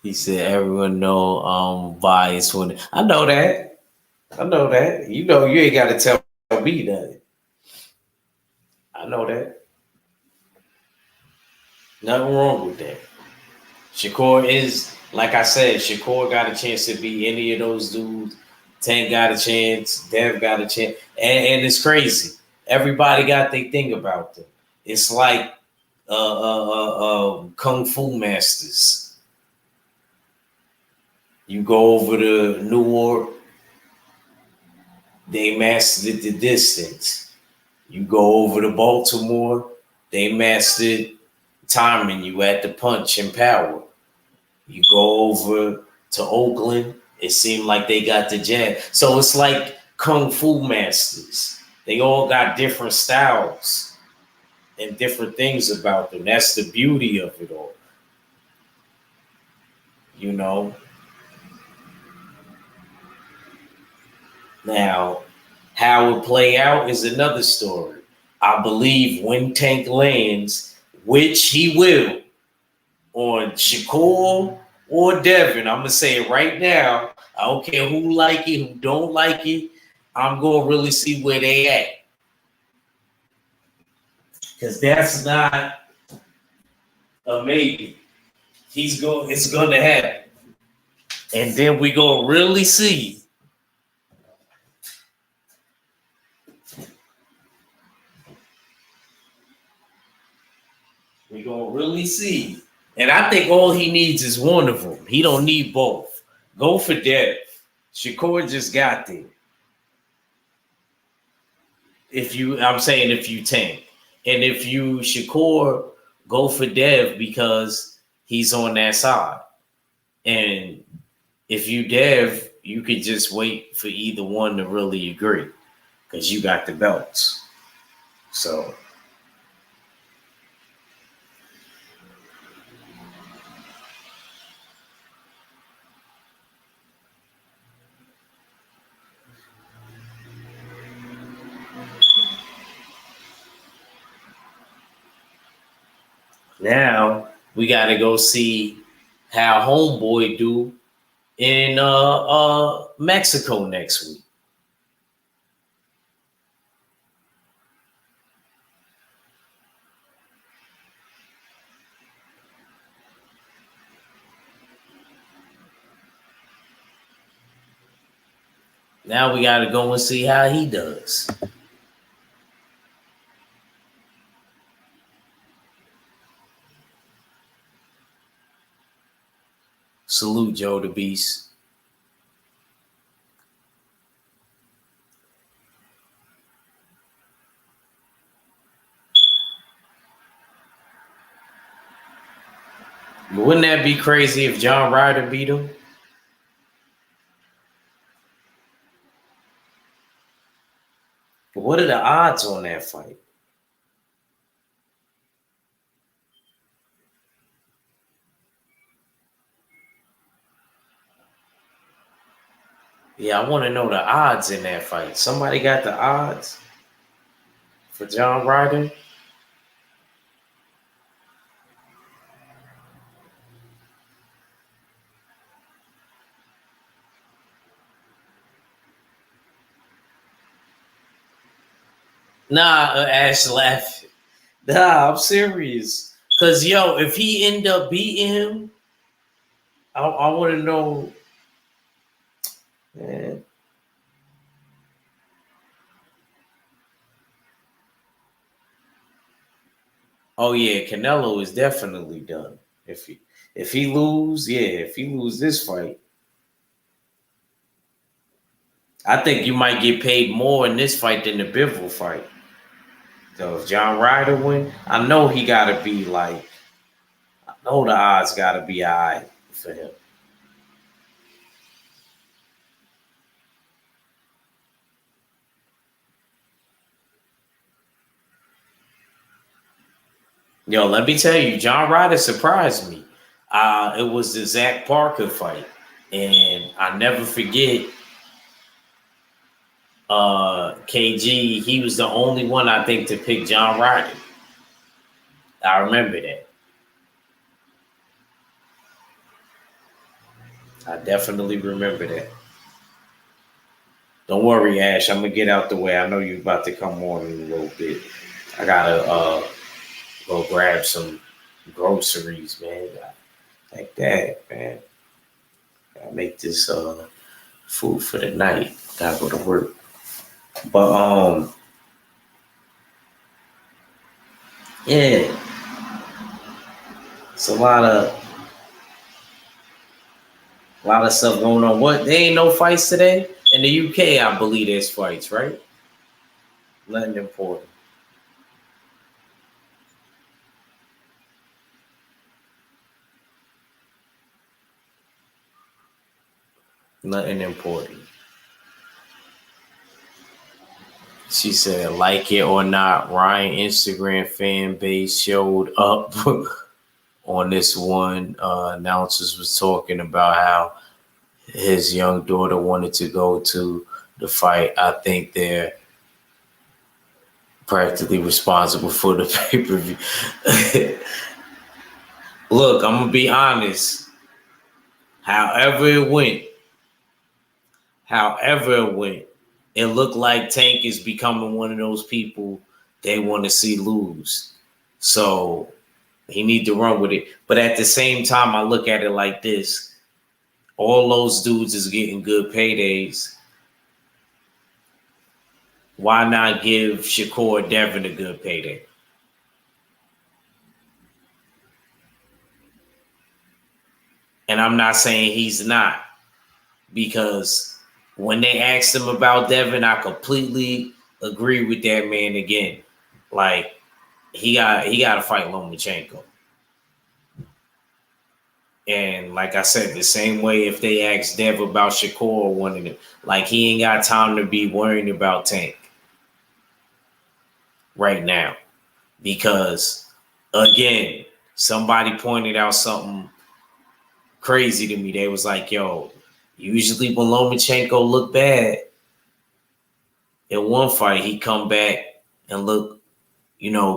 He said everyone know bias when I know that. I know that. You know you ain't gotta tell me that. I know that. Nothing wrong with that. Shakur is like I said, Shakur got a chance to be any of those dudes. Tank got a chance, Dev got a chance. And it's crazy. Everybody got their thing about them. It's like kung fu masters. You go over to Newark, they mastered the distance. You go over to Baltimore, they mastered timing you at the punch and power. You go over to Oakland, it seemed like they got the jab. So it's like kung fu masters. They all got different styles and different things about them. That's the beauty of it all. You know, now how it play out is another story. I believe when Tank lands, which he will, on Shakur or Devin, I'm gonna say it right now. I don't care who like it, who don't like it. I'm gonna really see where they at. Because that's not a maybe. It's gonna happen. And then we gonna really see. We gonna really see. And I think all he needs is one of them. He don't need both. Go for Dev. Shakur just got there. I'm saying if you tank. And if you Shakur, go for Dev because he's on that side. And if you Dev, you could just wait for either one to really agree because you got the belts. So now we got to go see how Homeboy do in Mexico next week. Now we got to go and see how he does. Salute Joe the Beast. Wouldn't that be crazy if John Ryder beat him? What are the odds on that fight? Yeah, I want to know the odds in that fight. Somebody got the odds for John Ryder? Nah, Ash laughing. Nah, I'm serious. Cause yo, if he end up beating him, I want to know. Man. Oh yeah, Canelo is definitely done. If he lose, yeah, if he lose this fight, I think you might get paid more in this fight than the Bivol fight. So if John Ryder win, I know he gotta be like, I know the odds gotta be high for him. Yo, let me tell you, John Ryder surprised me. It was the Zach Parker fight, and I never forget. KG, he was the only one I think to pick John Ryder. I remember that. I definitely remember that. Don't worry, Ash. I'm gonna get out the way. I know you're about to come on in a little bit. I gotta go grab some groceries, man. Like that, man. Gotta make this food for the night. Gotta go to work. But yeah, it's a lot of stuff going on. What? There ain't no fights today in the UK. I believe there's fights, right? Nothing important. Nothing important. She said, like it or not, Ryan Instagram fan base showed up on this one. Announcers was talking about how his young daughter wanted to go to the fight. I think they're practically responsible for the pay-per-view. Look, I'm gonna be honest. However it went, it looked like Tank is becoming one of those people they want to see lose. So he need to run with it. But at the same time, I look at it like this. All those dudes is getting good paydays. Why not give Shakur Devin a good payday? And I'm not saying he's not, because when they asked him about Devin, I completely agree with that man again. Like, he got to fight Lomachenko. And like I said, the same way if they asked Dev about Shakur wanting it, like he ain't got time to be worrying about Tank right now. Because again, somebody pointed out something crazy to me. They was like, yo, usually when Lomachenko look bad in one fight, he come back and look,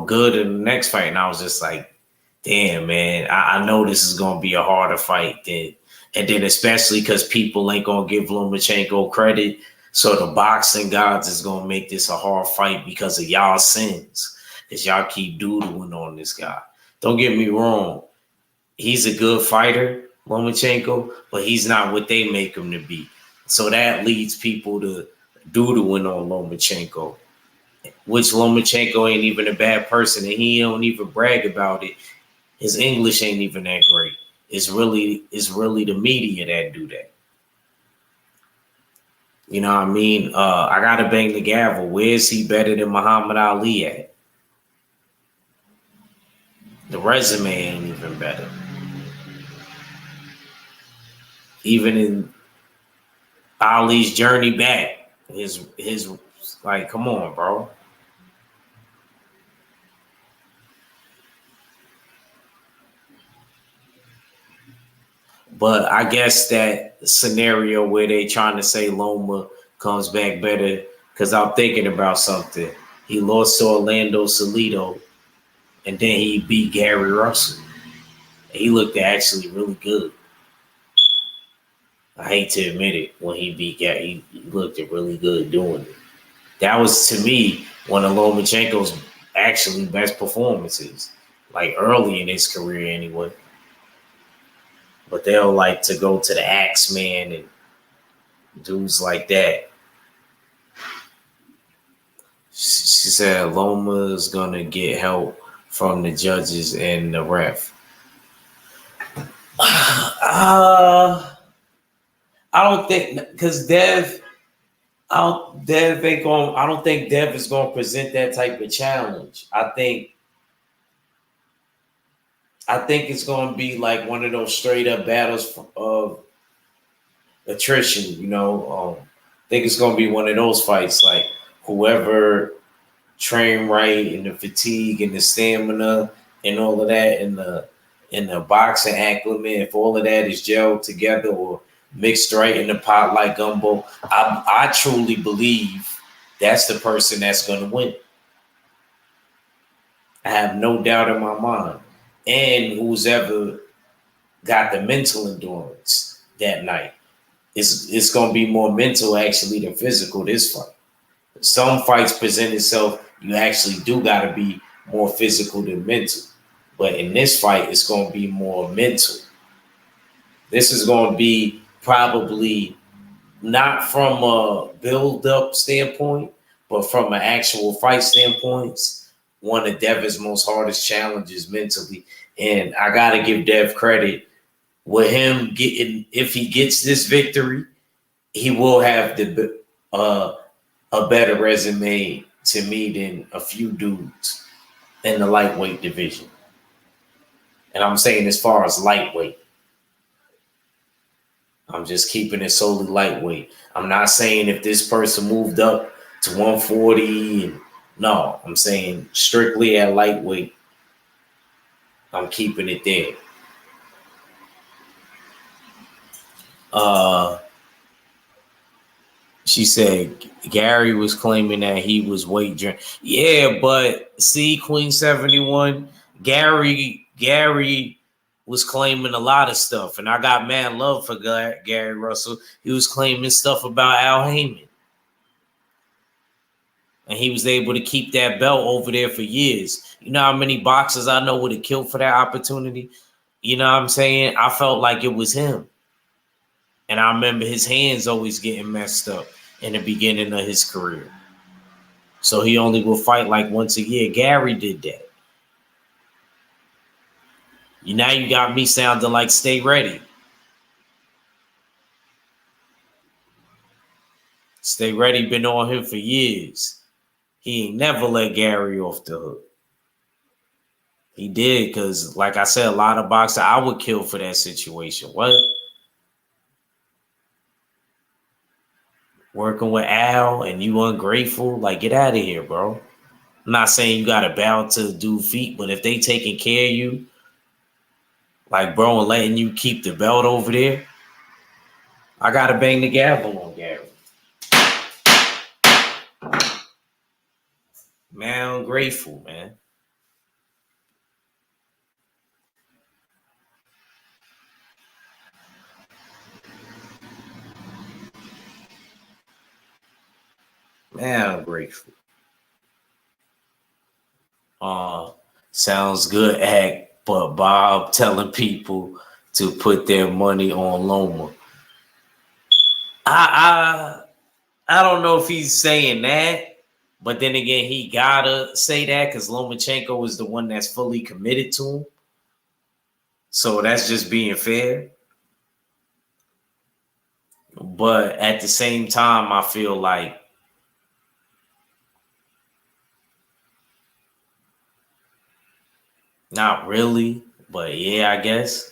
good in the next fight. And I was just like, damn, man, I know this is gonna be a harder fight than, and then especially because people ain't gonna give Lomachenko credit. So the boxing gods is gonna make this a hard fight because of y'all sins. Because y'all keep doodling on this guy. Don't get me wrong. He's a good fighter, Lomachenko, but he's not what they make him to be. So that leads people to doodling on Lomachenko, which Lomachenko ain't even a bad person, and he don't even brag about it. His English ain't even that great. It's really the media that do that. You know what I mean? I gotta bang the gavel. Where is he better than Muhammad Ali at? The resume ain't even better. Even in Ali's journey back, his like, come on, bro. But I guess that scenario where they trying to say Loma comes back better, because I'm thinking about something. He lost to Orlando Salido, and then he beat Gary Russell. He looked actually really good. I hate to admit it, when he beat Gary, he looked really good doing it. That was, to me, one of Lomachenko's actually best performances, like early in his career anyway. But they'll like to go to the Axeman and dudes like that. She said Loma is gonna get help from the judges and the ref. I don't think, because Dev ain't going. I don't think Dev is going to present that type of challenge. I think it's going to be like one of those straight up battles of attrition. I think it's going to be one of those fights, like whoever train right, and the fatigue and the stamina and all of that, and the boxing acumen, if all of that is gelled together or mixed right in the pot like gumbo, I truly believe that's the person that's going to win. I have no doubt in my mind. And who's ever got the mental endurance that night. It's going to be more mental actually than physical this fight. Some fights present itself, you actually do got to be more physical than mental. But in this fight, it's going to be more mental. This is going to be probably not from a build-up standpoint, but from an actual fight standpoint, one of Dev's most hardest challenges mentally. And I got to give Dev credit with him getting, if he gets this victory, he will have a better resume to me than a few dudes in the lightweight division. And I'm saying as far as lightweight. I'm just keeping it solely lightweight. I'm not saying if this person moved up to 140. No, I'm saying strictly at lightweight. I'm keeping it there. She said Gary was claiming that he was weight drained. Yeah, but see, Queen 71, Gary was claiming a lot of stuff, and I got mad love for Gary Russell. He was claiming stuff about Al Heyman, and he was able to keep that belt over there for years. You know how many boxers I know would have killed for that opportunity? You know what I'm saying? I felt like it was him. And I remember his hands always getting messed up in the beginning of his career. So he only will fight like once a year. Gary did that. Now you got me sounding like Stay Ready. Stay Ready been on him for years. He ain't never let Gary off the hook. He did, because like I said, a lot of boxers I would kill for that situation. What? Working with Al and you ungrateful? Like, get out of here, bro. I'm not saying you got to bow to do feet, but if they taking care of you, like, bro, and letting you keep the belt over there, I got to bang the gavel on Gary. Man, I'm grateful, man. Man, I'm grateful. Sounds good act, but Bob telling people to put their money on Loma. I don't know if he's saying that, but then again, he gotta say that because Lomachenko is the one that's fully committed to him. So that's just being fair. But at the same time, I feel like not really, but yeah, I guess.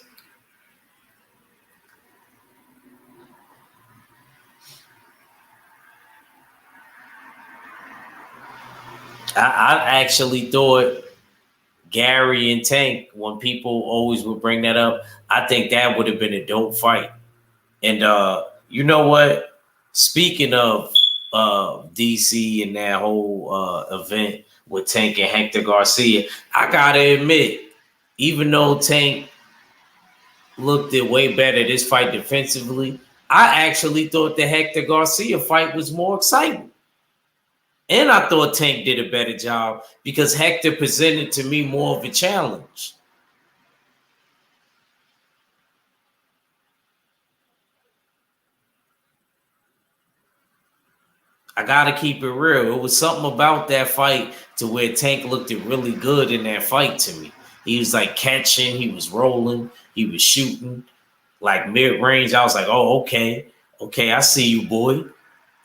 I actually thought Gary and Tank, when people always would bring that up, I think that would have been a dope fight. And you know what? Speaking of DC and that whole event with Tank and Hector Garcia, I gotta admit, even though Tank looked it way better this fight defensively, I actually thought the Hector Garcia fight was more exciting. And I thought Tank did a better job because Hector presented to me more of a challenge. I gotta keep it real. It was something about that fight to where Tank looked it really good in that fight to me. He was like catching, he was rolling, he was shooting, like mid range. I was like, oh, okay, I see you, boy.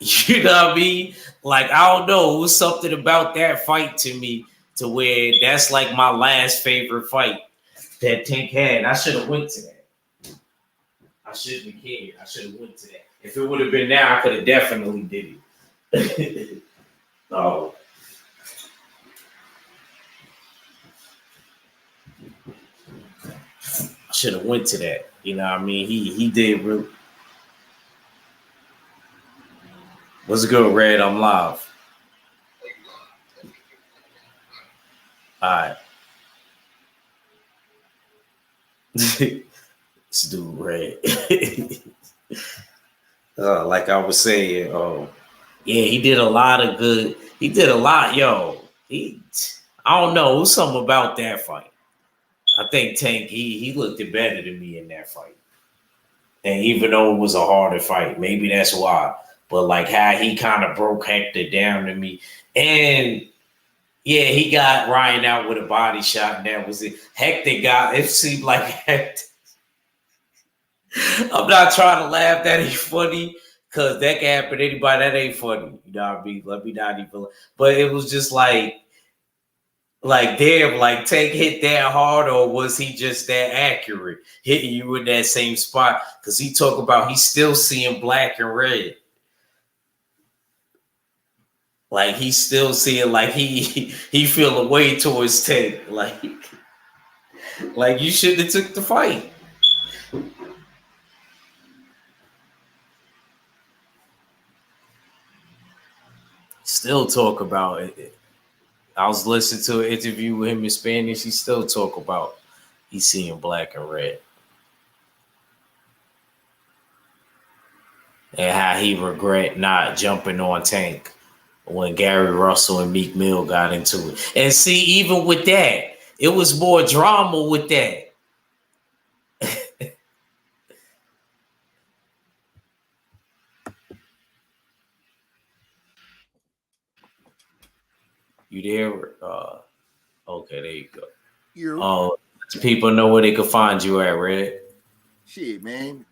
You know what I mean? Like, I don't know. It was something about that fight to me to where that's like my last favorite fight that Tank had. I should have went to that. I shouldn't have cared. I should have went to that. If it would have been now, I could have definitely did it. Oh. I should have went to that. You know what I mean? He did really. What's good, Red? I'm live. All right. This dude, Red. Like I was saying, yeah, he did a lot of good. He did a lot, yo. I don't know. It was something about that fight. I think Tank, he looked it better than me in that fight. And even though it was a harder fight, maybe that's why. But like how he kind of broke Hector down to me. And yeah, he got Ryan out with a body shot, and that was it. Hector got, it seemed like Hector. I'm not trying to laugh. That ain't funny. Because that can happen to anybody. That ain't funny. You know what I mean? Let me not even. But it was just like damn, like Tank hit that hard, or was he just that accurate, hitting you in that same spot? Because he talk about he's still seeing black and red. Like he's still seeing, like he feel a way towards Tank. Like you shouldn't have took the fight. Still talk about it. I was listening to an interview with him in Spanish. He still talk about he's seeing black and red. And how he regret not jumping on Tank when Gary Russell and Meek Mill got into it. And see, even with that, it was more drama with that. You there? Okay, there you go. Oh, people know where they can find you at, Red. Shit, man.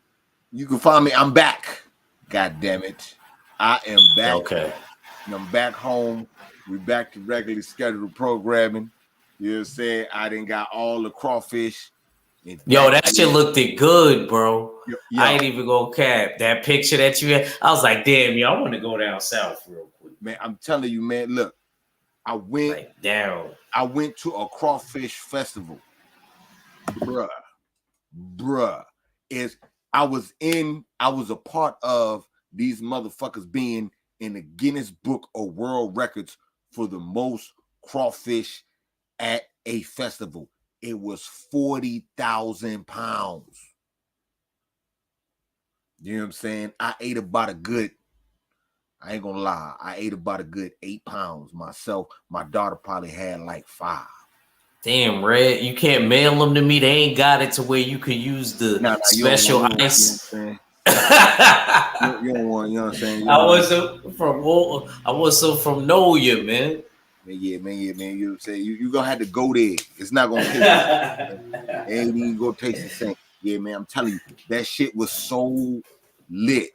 You can find me. I'm back. God damn it. I am back. Okay. And I'm back home. We back to regularly scheduled programming. You know what I'm saying? I done got all the crawfish. Yo, that shit looked it good, bro. Yo. I ain't even gonna cap. That picture that you had, I was like, damn, yo, I want to go down south real quick. Man, I'm telling you, man, look. I went like, down. I went to a crawfish festival. Bruh. I was a part of these motherfuckers being in the Guinness Book of World Records for the most crawfish at a festival. It was 40,000 pounds. You know what I'm saying? I ate about a good, I ain't gonna lie, I ate about a good 8 pounds myself. My daughter probably had like 5. Damn, Red, you can't mail them to me. They ain't got it to where you could use the special ice. You don't want, you know what I'm saying? I wasn't from Noya, man. Yeah, man. You know what I'm saying? You gonna have to go there. It's not gonna taste the same. Ain't even gonna taste the same. Yeah, man, I'm telling you, that shit was so lit.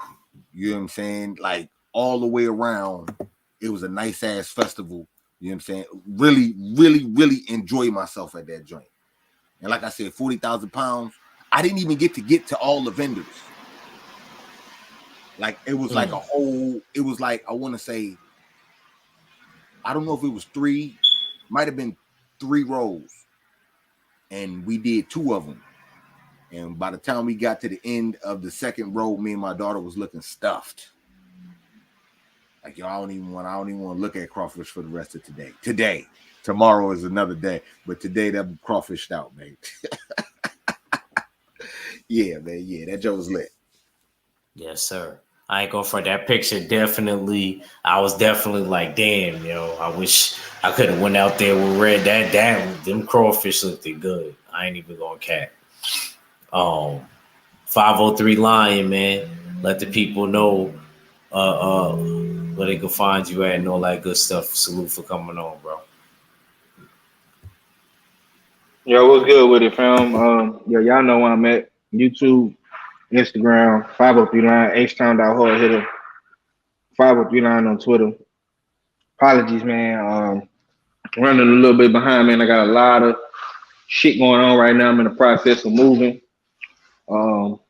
You know what I'm saying? Like all the way around, it was a nice ass festival. You know what I'm saying? Really, really, really enjoy myself at that joint. And like I said, 40,000 pounds. I didn't even get to all the vendors. Like it was like a whole, it was like, I want to say, I don't know if it was 3, might have been 3 rows. and we did 2 of them. And by the time we got to the end of the second row, me and my daughter was looking stuffed. Like, yo, I don't even want to look at crawfish for the rest of today. Tomorrow is another day, but today that crawfished out, man. Yeah, man. Yeah, that joke was lit. Yes, sir. I ain't going for that picture. I was definitely like, damn, yo, I wish I could have went out there with red. That damn, them crawfish looked good. I ain't even gonna cap. 503 Lion, man. Let the people know where they can find you at and all that good stuff. Salute for coming on, bro. Yo, what's good with it, fam? Y'all know where I'm at. YouTube, Instagram, 503 Line, H-Town.hard hitter, 503 Line on Twitter. Apologies, man. Running a little bit behind, man. I got a lot of shit going on right now. I'm in the process of moving. But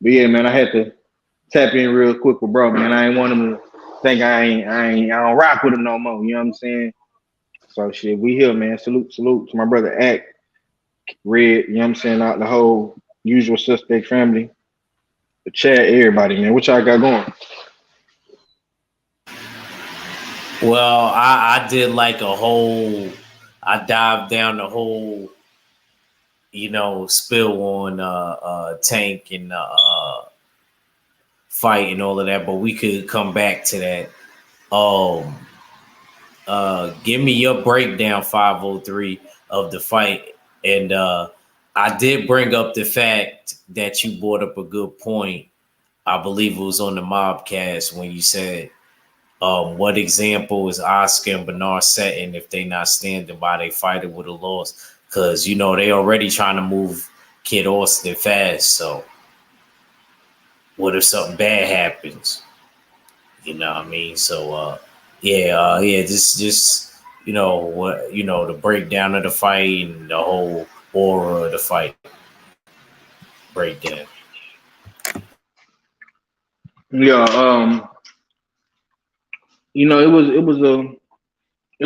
yeah, man, I had to tap in real quick with bro, man. I ain't want him to think I don't rock with him no more. You know what I'm saying? So shit, we here, man. Salute to my brother Act, Red, you know what I'm saying? Out the whole usual suspect family. The chat, everybody, man. What y'all got going? Well, I did like I dived down the whole, spill on Tank and fight and all of that, but we could come back to that. Give me your breakdown, 503, of the fight. And I did bring up the fact that you brought up a good point. I believe it was on the Mobcast when you said, what example is Oscar and Bernard setting if they not standing by they fighter with a loss? Because, they already trying to move Kid Austin fast. So what if something bad happens? You know what I mean? So, just the breakdown of the fight and the whole aura of the fight breakdown. Yeah, it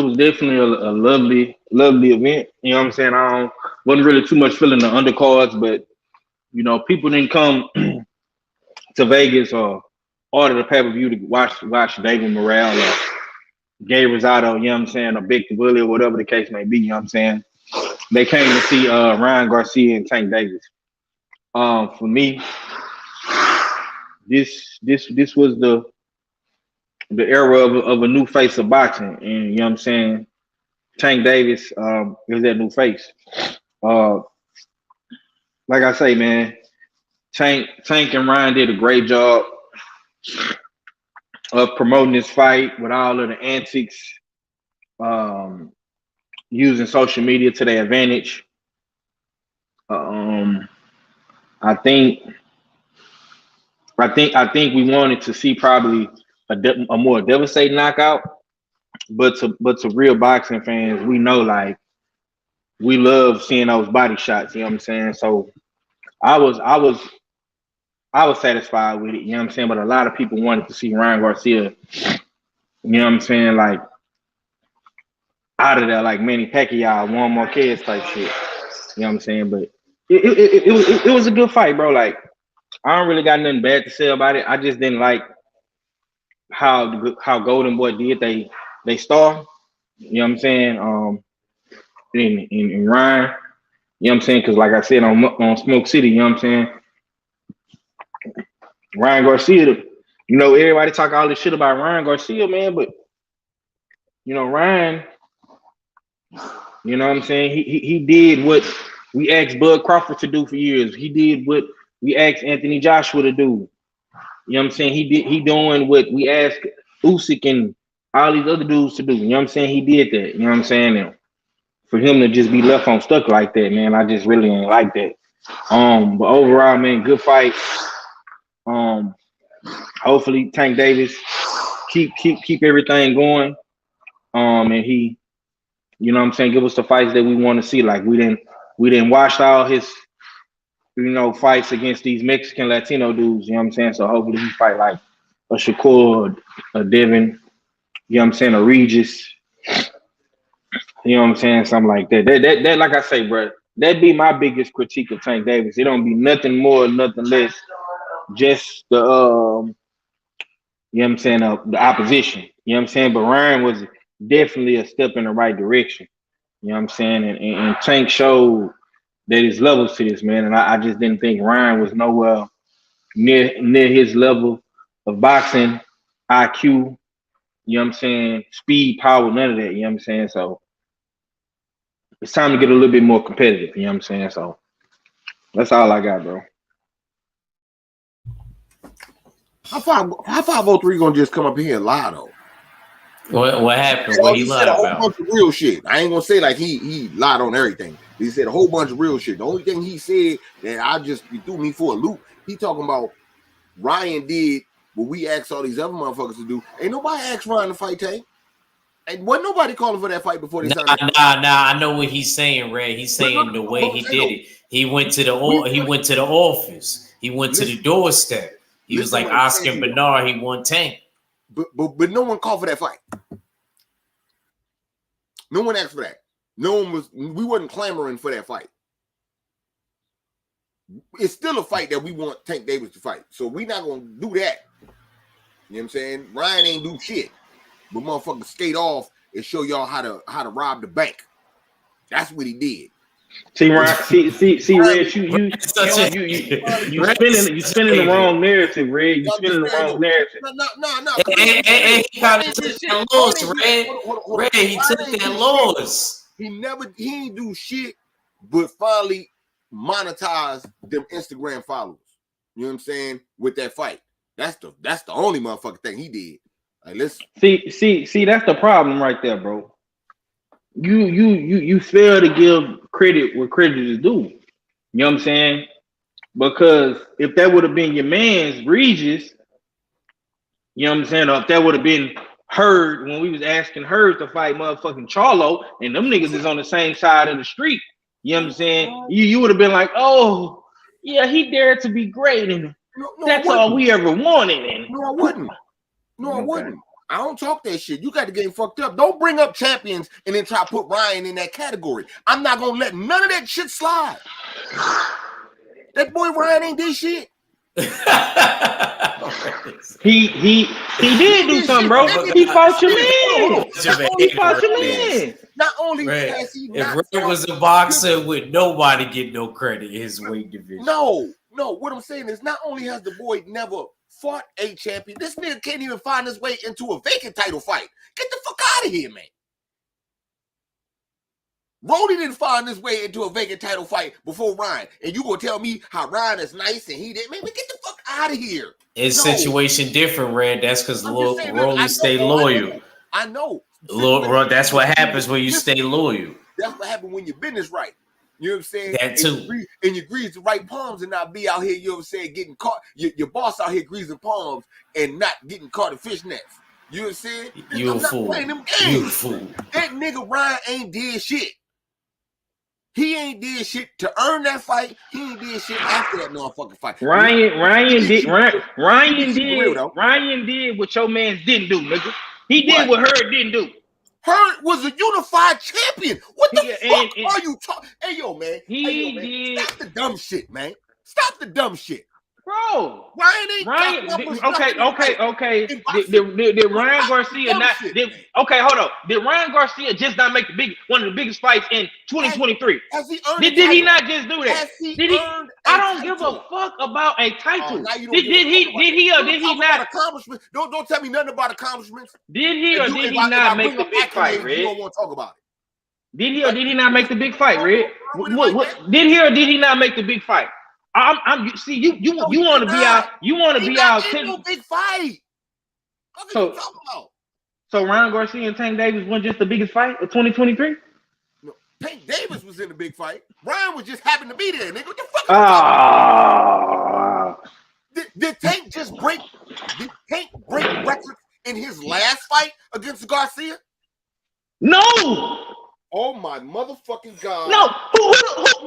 was definitely a lovely event. You know what I'm saying? I wasn't really too much feeling the undercards, but people didn't come to Vegas or order the pay-per-view to watch David Morrell or Gay Rosado, you know what I'm saying, or Victor Bully or whatever the case may be, you know what I'm saying? They came to see Ryan Garcia and Tank Davis. For me, this was the era of a new face of boxing, and you know what I'm saying? Tank Davis is that new face. Like I say, man, Tank and Ryan did a great job of promoting this fight with all of the antics, using social media to their advantage. I think we wanted to see probably a more devastating knockout, but to real boxing fans, we know, like, we love seeing those body shots. You know what I'm saying? So I was satisfied with it. You know what I'm saying? But a lot of people wanted to see Ryan Garcia, you know what I'm saying, like, out of there, like Manny Pacquiao, Juan Marquez type shit. You know what I'm saying? But it was a good fight, bro. Like, I don't really got nothing bad to say about it. I just didn't like how Golden Boy did they star. You know what I'm saying? In Ryan, you know what I'm saying? Because like I said on Smoke City, you know what I'm saying? Ryan Garcia, everybody talk all this shit about Ryan Garcia, man, but Ryan, you know what I'm saying? He did what we asked Bud Crawford to do for years. He did what we asked Anthony Joshua to do. You know what I'm saying? He doing what we asked Usyk and all these other dudes to do. You know what I'm saying? He did that. You know what I'm saying? And for him to just be left on stuck like that, man, I just really ain't like that. But overall, man, good fight. Hopefully Tank Davis keep everything going. And he, you know what I'm saying, give us the fights that we want to see. Like, we didn't watch all his, fights against these Mexican Latino dudes, you know what I'm saying? So hopefully he fight like a Shakur, a Devin, you know what I'm saying, a Regis, you know what I'm saying, something like that. That like I say, bro, That'd be my biggest critique of Tank Davis. It don't be nothing more, nothing less. Just the you know what I'm saying, the opposition. You know what I'm saying? But Ryan was definitely a step in the right direction. You know what I'm saying? And Tank showed that there's levels to this, man. And I just didn't think Ryan was nowhere near his level of boxing, IQ, you know what I'm saying, speed, power, none of that, you know what I'm saying? So it's time to get a little bit more competitive, you know what I'm saying? So that's all I got, bro. How 503 gonna just come up here and lie though? What happened? What he lied said a whole about? bunch of real shit. I ain't gonna say like he lied on everything. He said a whole bunch of real shit. The only thing he said that he threw me for a loop. He talking about Ryan did what we asked all these other motherfuckers to do. Ain't nobody asked Ryan to fight Tank. And wasn't nobody calling for that fight before they signed it. Nah. I know what he's saying, Ray. He's saying the way he did it. He went to the office. He went to the doorstep. He was like Oscar Bernard. He won Tank. But no one called for that fight. No one asked for that. We wasn't clamoring for that fight. It's still a fight that we want Tank Davis to fight. So we not gonna do that. You know what I'm saying? Ryan ain't do shit. But motherfucker skate off and show y'all how to rob the bank. That's what he did. See, Ryan, see, Red, you spinning the wrong narrative, Red. You spinning the wrong narrative. No. And he kind of took that loss, Red. Red, he took that loss. He ain't do shit, but finally monetize them Instagram followers. You know what I'm saying? With that fight. That's the only motherfucking thing he did. Like, let's see, that's the problem right there, bro. You fail to give credit where credit is due. You know what I'm saying? Because if that would have been your man's Regis, you know what I'm saying, or if that would have been Hurd when we was asking Hurd to fight motherfucking Charlo, and them niggas is on the same side of the street, you know what I'm saying? You would have been like, oh, yeah, he dared to be great, and that's all we ever wanted. And no, I wouldn't. No, I wouldn't. I don't talk that shit. You got the game fucked up. Don't bring up champions and then try to put Ryan in that category. I'm not gonna let none of that shit slide. That boy Ryan ain't did shit. he did do something, bro. He fought your man. He fought your man. Not only has he if Ray was a boxer, with nobody get no credit in his weight division. No. What I'm saying is, not only has the boy never fought a champion, this nigga can't even find his way into a vacant title fight. Get the fuck out of here, man. Roddy didn't find his way into a vacant title fight before Ryan. And you gonna tell me how Ryan is nice and he didn't? Man, get the fuck out of here. His situation different, Red. That's because Rolly stayed loyal. I know. That's what happens when you stay loyal. That's what happens when your business right. You know what I'm saying? That too. And you grease the right palms and not be out here, you know what I'm saying, getting caught. Your boss out here greasing palms and not getting caught in fishnets. You know what I'm saying? You a fool. You a fool. That nigga Ryan ain't did shit. He ain't did shit to earn that fight. He ain't did shit after that motherfucking fight. Ryan did what your man didn't do, nigga. He did what Hurd didn't do. Hurd was a unified champion. What the fuck are you talking? Hey, yo, man. Did. Stop the dumb shit, man. Stop the dumb shit. Bro, Ryan. Okay. Did Ryan Garcia not? Okay, hold on. Did Ryan Garcia just not make one of the biggest fights in 2023? Has he earned? Did he not just do that? Did he? I don't give a fuck about a title. Did he not? Accomplishments. Don't tell me nothing about accomplishments. Did he or did he not make the big fight, Red? You don't want to talk about it. Did he or did he not make the big fight, Red? What did he or did he not make the big fight? You want to be out. You want to be out. No big fight. What are you talking about? So Ryan Garcia and Tank Davis wasn't just the biggest fight of 2023. No, Tank Davis was in the big fight. Ryan was just happened to be there, nigga. What the fuck are you talking about? Did Tank just break? Did Tank break records in his last fight against Garcia? No. Oh my motherfucking god. No. Who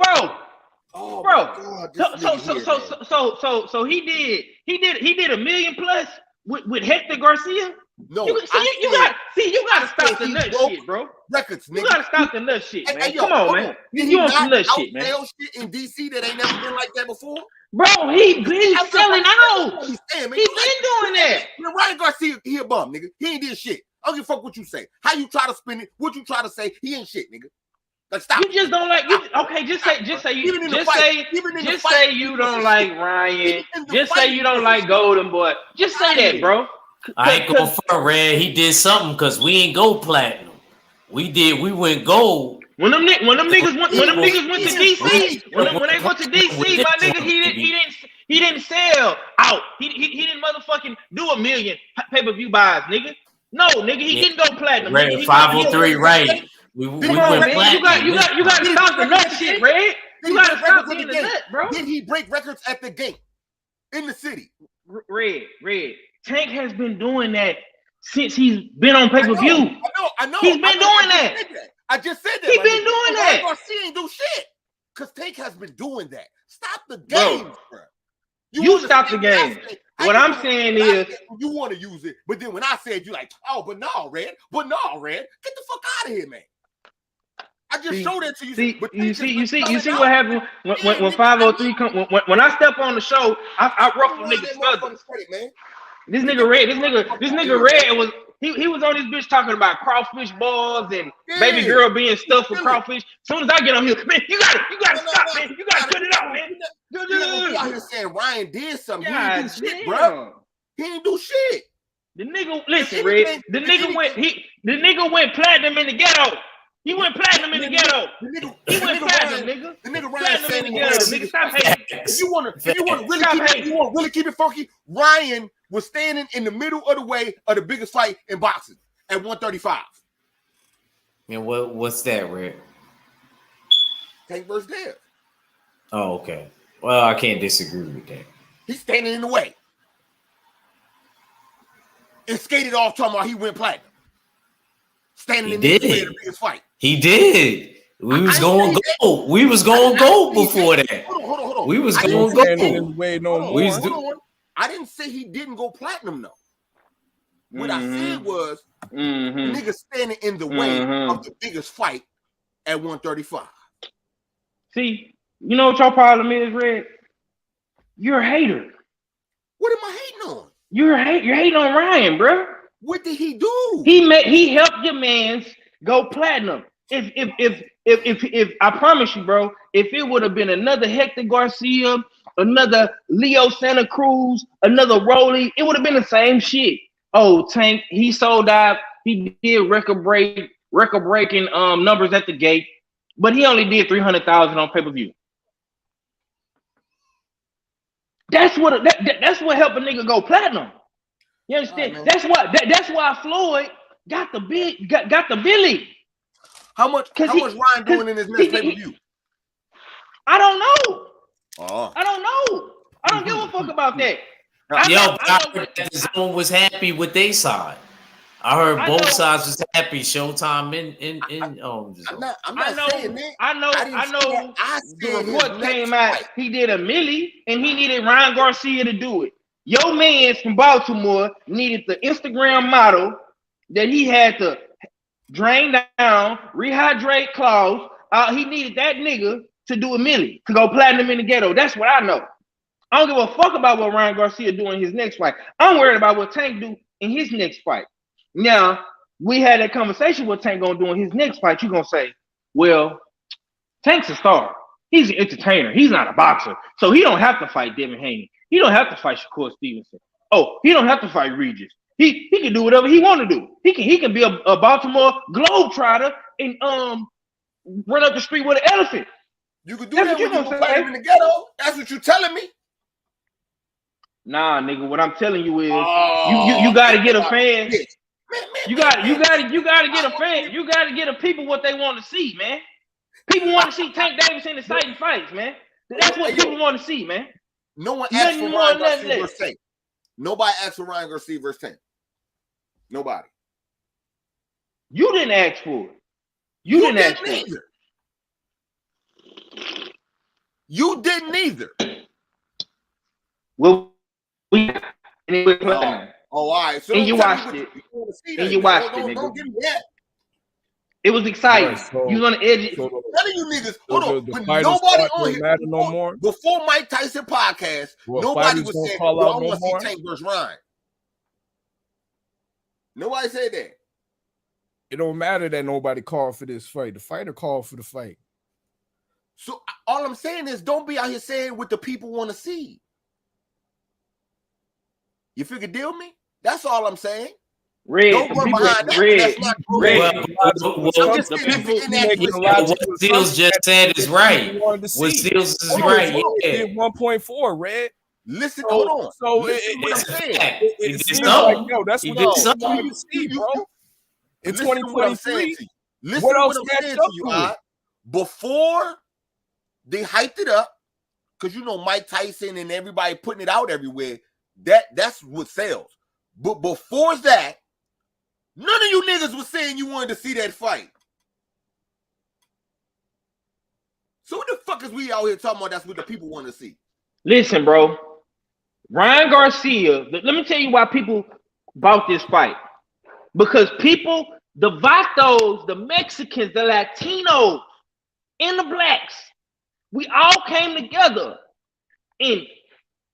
bro? Oh bro, God, so he did $1 million plus with Hector Garcia. No, You gotta stop the nut shit, bro. Records, nigga. You gotta stop the nut shit, man. Hey, yo, Come on, man. Did You he on some not nut shit, man. outsell shit in DC that ain't never been like that before? Bro, he been selling out. He He been doing that. Man, Ryan Garcia, he a bum, nigga. He ain't did shit. I don't give a fuck what you say. How you try to spin it? What you try to say? He ain't shit, nigga. Like, stop. You just don't like. Okay, just say you don't like Ryan. Just say you don't like Golden Boy. Just say that, bro. I ain't going for Red. He did something because we ain't go platinum. We went gold. When them niggas went to DC, when they went to DC, my nigga, he didn't sell out. He didn't motherfucking do 1 million pay-per-view buys, nigga. No, nigga, he didn't go platinum. Red, Nigga, 503, right? We Come went on, man. platinum. You got to stop the nut shit, Red. You got to stop being the nut, bro. Did he break records at the gate in the city? Red. Tank has been doing that since he's been on pay-per-view. I know. He's been doing that. I just said that. He's been doing that. Garcia ain't do shit. Because Tank has been doing that. Stop the games, bro. You stop the game. What I'm saying is, you want to use it, but then when I said you like, oh, but no, Red, get the fuck out of here, man. I just showed that to you. You see what happened when 503 come. When I step on the show, I ruffle niggas feathers. This nigga Red was he was on this bitch talking about crawfish balls and baby girl being stuffed with crawfish. As soon as I get on here, man, you gotta stop, man. You gotta cut it out, man. You out here saying Ryan did something. He didn't do shit, bro. He didn't do shit. The nigga, listen, Red. The nigga went platinum in the ghetto. He went platinum in the ghetto. He went platinum, nigga. The nigga Ryan platinum in the ghetto. Nigga, stop hating. If you want to really keep it funky, Ryan was standing in the middle of the way of the biggest fight in boxing at 135. And what's that, Red? Tank versus Dev. Oh, okay. Well, I can't disagree with that. He's standing in the way. And skated off talking about he went platinum. Standing in the way of the biggest fight. He did. We was going gold. We was going gold before that. Hold on. We was going gold. I didn't say he didn't go platinum, though. What I said was, nigga standing in the way of the biggest fight at 135. See, you know what your problem is, Red? You're a hater. What am I hating on? You're hating on Ryan, bro. What did he do? He helped your mans go platinum. If I promise you, bro, if it would have been another Hector Garcia, another Leo Santa Cruz, another Rolly, it would have been the same shit. Oh, Tank, he sold out. He did record breaking numbers at the gate, but he only did 300,000 on pay-per-view. That's what helped a nigga go platinum. You understand? Right, that's why Floyd got the Billy. How much Ryan doing in his next pay-per-view? I don't know. Oh. I don't know. I don't give a fuck about that. I heard the Zone was happy with their side. I heard both sides was happy. Showtime in I'm not saying that. I know. The report came out. He did a milli, and he needed Ryan Garcia to do it. Your man from Baltimore needed the Instagram model that he had to drain down, rehydrate clothes. He needed that nigga to do a milli, to go platinum in the ghetto. That's what I know. I don't give a fuck about what Ryan Garcia do in his next fight. I'm worried about what Tank do in his next fight. Now, we had that conversation what Tank gonna do in his next fight. You gonna say, well, Tank's a star. He's an entertainer. He's not a boxer. So he don't have to fight Devin Haney. He don't have to fight Shakur Stevenson. Oh, he don't have to fight Regis. He can do whatever he want to do. He can be a Baltimore Globetrotter and run up the street with an elephant. You could do that when you fight him in the ghetto. That's what you're telling me. Nah, nigga. What I'm telling you is, you gotta get a fan. You gotta get a fan. You gotta get a people what they want to see, man. People want to see Tank Davis in exciting fights, man. That's what people want to see, man. No one asked for Ryan Garcia versus Tank. Nobody asked for Ryan Garcia versus Tank. Nobody. You didn't ask for it. You didn't ask for it. You didn't either. Well, Oh, all right. So And you don't tell me watched what it. you want to see. And you watched it, Don't nigga. give me that. It was exciting. Right, so- You was on the edge. So I'm telling you niggas, so hold on. the When fighters nobody part on don't here matter no more. before Mike Tyson podcast, What, nobody fighters was don't saying, call yo, out I no want to see more? Tank versus Ryan. Nobody said that. It don't matter that nobody called for this fight. The fighter called for the fight. So all I'm saying is, don't be out here saying what the people want to see. You figure deal me? That's all I'm saying. Red, Don't the run people, behind that. Red, That's not true. Red. Well, I'm just the saying that's people- the inaccurate. what Steels just said is right. What Steels is Hold on, right. hold on. Yeah. 1.4, Red. Listen, So- hold on. so Listen what I'm saying. It did seems something. like, yo, that's He what did I something. wanted to see, bro. In Listen to what I'm saying 2023, to you. Listen what to else what I'm saying matched to up you, to it? all right? Before they hyped it up, because you know Mike Tyson and everybody putting it out everywhere, that's what sells. But before that, none of you niggas was saying you wanted to see that fight. So what the fuck is we out here talking about? That's what the people want to see. Listen, bro. Ryan Garcia, let me tell you why people bought this fight. Because people, the Vatos, the Mexicans, the Latinos, and the blacks, we all came together. And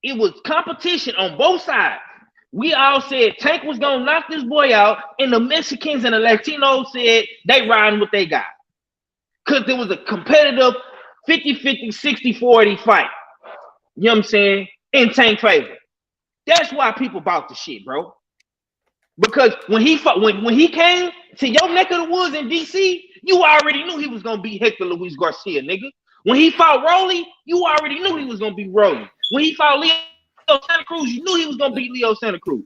it was competition on both sides. We all said Tank was going to knock this boy out. And the Mexicans and the Latinos said they riding what they got. Because there was a competitive 50-50, 60-40 fight. You know what I'm saying? In Tank favor. That's why people bought the shit, bro. Because when he fought, when he came to your neck of the woods in DC, you already knew he was gonna beat Hector Luis Garcia, nigga. When he fought Rolly, you already knew he was gonna beat Rolly. When he fought Leo Santa Cruz, you knew he was gonna beat Leo Santa Cruz.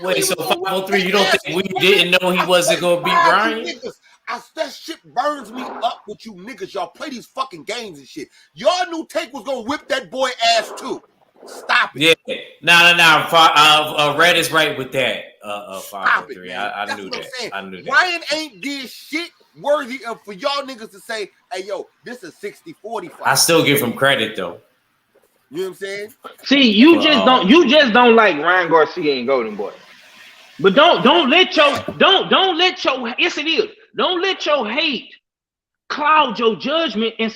Wait, so 503, you don't think we didn't know he wasn't gonna beat Ryan? That shit burns me up with you niggas. Y'all play these fucking games and shit. Y'all knew Tank was gonna whip that boy ass too. Stop it. Yeah. No. Red is right with that. Stop it, 503. man. I That's knew what I'm that. saying. I knew that. Ryan ain't did shit worthy of for y'all niggas to say, hey, yo, this is 60-40 fight. I still give him credit though. You know what I'm saying? See, you just don't like Ryan Garcia and Golden Boy. But don't let your yes it is. Don't let your hate cloud your judgment and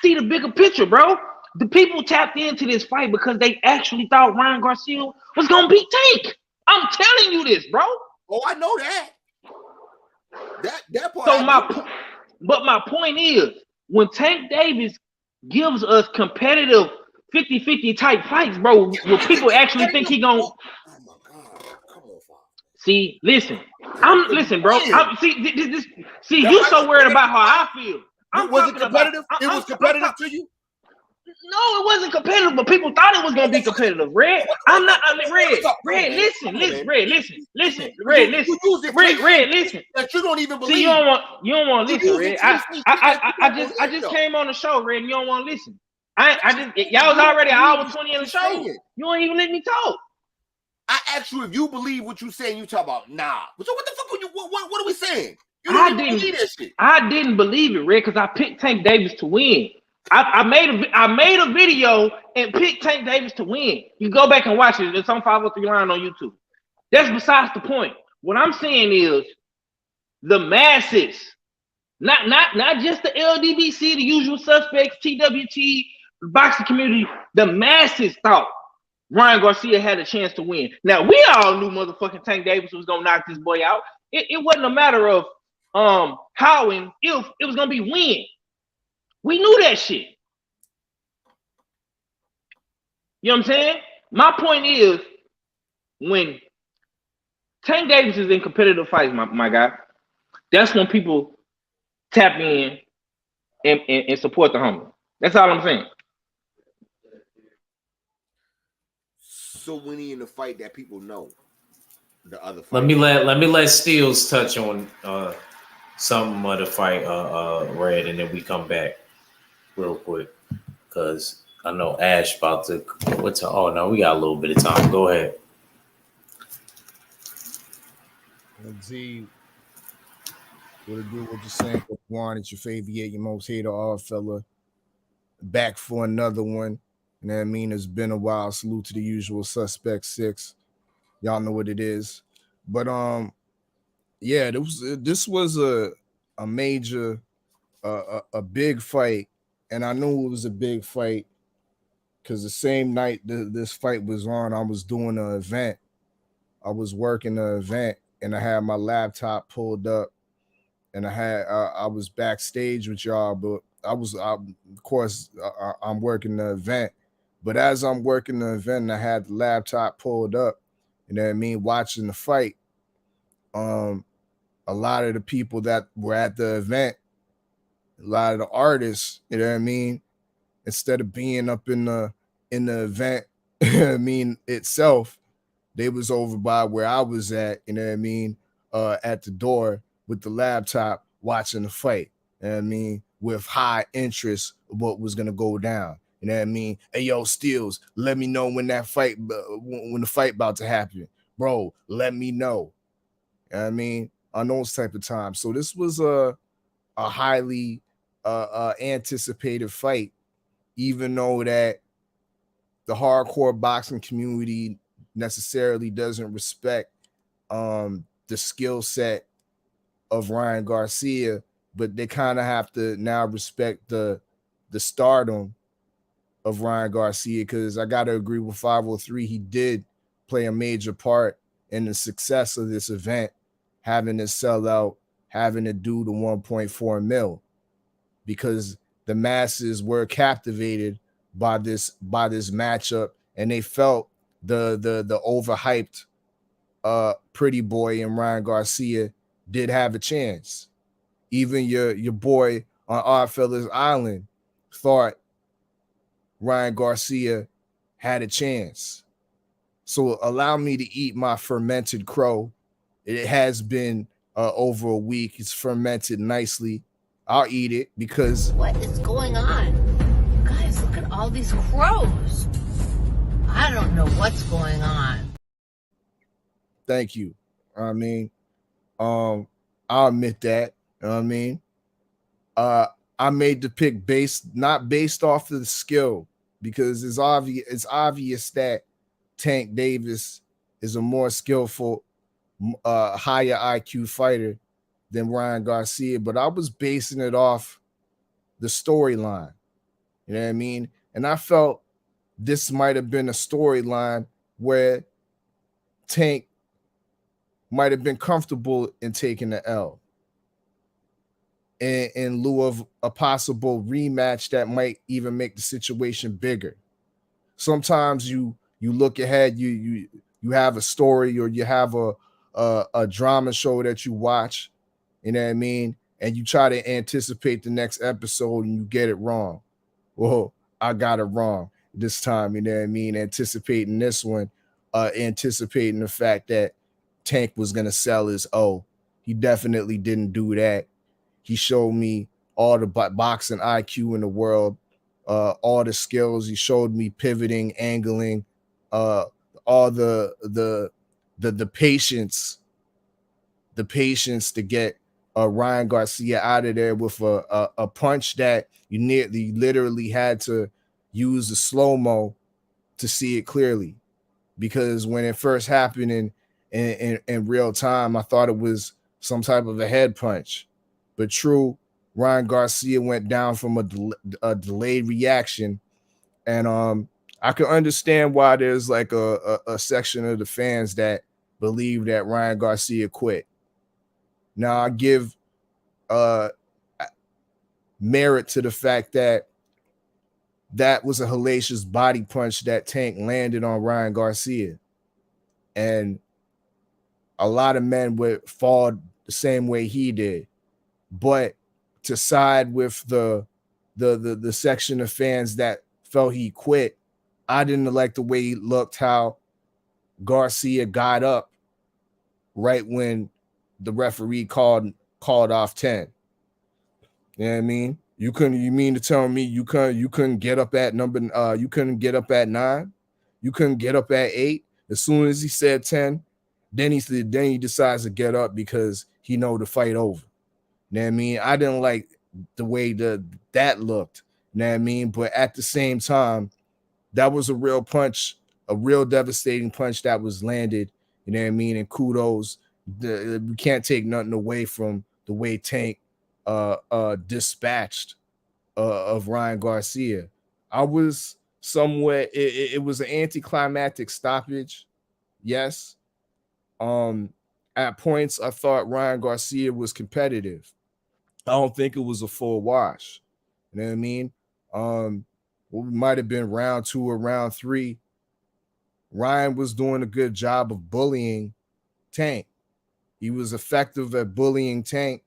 see the bigger picture, bro. The people tapped into this fight because they actually thought Ryan Garcia was gonna beat Tank. I'm telling you this, bro. Oh, I know that. That part. So my point is, when Tank Davis gives us competitive 50-50 type fights, bro, where people actually think he gonna. Oh my God! Come on, Father. See, listen, bro. You so worried about how I feel. Was it competitive? It was competitive to you? No, it wasn't competitive, but people thought it was gonna be competitive. Red, I'm not. Red, listen. Red, listen. That you don't even believe. See, you don't want to listen, Red. I just came on the show, Red, and you don't want to listen. Y'all was already an hour 20 in the show. You don't even let me talk. I asked you if you believe what you saying. You talk about nah. So what the fuck are you? What are we saying? You didn't even believe that shit. I didn't believe it, Red, because I picked Tank Davis to win. I made a video and picked Tank Davis to win. You go back and watch it. It's on 503 Line on YouTube. That's besides the point. What I'm saying is the masses, not just the LDBC, the usual suspects, TWT, the boxing community. The masses thought Ryan Garcia had a chance to win. Now we all knew motherfucking Tank Davis was gonna knock this boy out. It wasn't a matter of how and if, it was gonna be when. We knew that shit. You know what I'm saying? My point is, when Tank Davis is in competitive fights, my guy, that's when people tap in and support the homie. That's all I'm saying. So when he in the fight that people know, the other fight. Let me let Steels touch on some of the fight, Red, and then we come back real quick because I know Ash about to. Oh no, we got a little bit of time. Go ahead. Z, what it do? What you saying? One, it's your favorite, your most hated odd fella. Back for another one. You know what I mean? It's been a while. Salute to the usual suspect 6. Y'all know what it is. But yeah, this was a major a big fight, and I knew it was a big fight because the same night this fight was on, I was doing an event. I was working an event, and I had my laptop pulled up, and I was backstage with y'all, but of course I'm working the event, but as I'm working the event, I had the laptop pulled up. You know what I mean? Watching the fight. Um, a lot of the people that were at the event, a lot of the artists, you know what I mean, instead of being up in the event, I mean itself, they was over by where I was at, you know what I mean, at the door with the laptop watching the fight. You know what I mean, with high interest of what was gonna go down. You know what I mean? Hey yo, Steels, let me know when that fight when the fight about to happen. Bro, let me know. You know what I mean? On those type of times. So this was a highly anticipated fight, even though that the hardcore boxing community necessarily doesn't respect the skill set of Ryan Garcia, but they kind of have to now respect the stardom of Ryan Garcia, because I got to agree with 503. He did play a major part in the success of this event, having to sell out, having to do the 1.4 mil, because the masses were captivated by this matchup, and they felt the overhyped Pretty Boy and Ryan Garcia did have a chance. Even your boy on Oddfellas Island thought Ryan Garcia had a chance. So allow me to eat my fermented crow. It has been over a week. It's fermented nicely. I'll eat it because What is going on? Guys, look at all these crows. I don't know what's going on. thank you. I mean, I'll admit that. You know what I mean? I made the pick not based off of the skill, because it's obvious that Tank Davis is a more skillful, higher IQ fighter than Ryan Garcia, but I was basing it off the storyline. You know what I mean? And I felt this might have been a storyline where Tank might have been comfortable in taking the L in lieu of a possible rematch that might even make the situation bigger. Sometimes you look ahead, you have a story, or you have a drama show that you watch, you know what I mean, and you try to anticipate the next episode and you get it wrong. Well, I got it wrong this time, you know what I mean, anticipating this one, anticipating the fact that Tank was gonna sell his O. He definitely didn't do that. He showed me all the boxing IQ in the world, all the skills. He showed me pivoting, angling, all the patience, to get Ryan Garcia out of there with a punch that you literally had to use the slow mo to see it clearly. Because when it first happened in real time, I thought it was some type of a head punch. But true, Ryan Garcia went down from a delayed reaction, and I can understand why there's like a section of the fans that believe that Ryan Garcia quit. Now I give uh merit to the fact that that was a hellacious body punch that Tank landed on Ryan Garcia, and a lot of men would fall the same way he did. But to side with the section of fans that felt he quit, I didn't like the way he looked, how Garcia got up right when the referee called off 10. You know what I mean? You mean to tell me you couldn't get up at you couldn't get up at 9? You couldn't get up at 8? As soon as he said 10, then he decides to get up because he know the fight over. You know what I mean? I didn't like the way that looked. You know what I mean? But at the same time, that was a real punch, a real devastating punch that was landed. You know what I mean? And kudos, we can't take nothing away from the way Tank dispatched of Ryan Garcia. I was somewhat, it was an anticlimactic stoppage, yes. At points, I thought Ryan Garcia was competitive. I don't think it was a full wash. You know what I mean? Well, it might have been round 2 or round 3. Ryan was doing a good job of bullying Tank. He was effective at bullying Tank,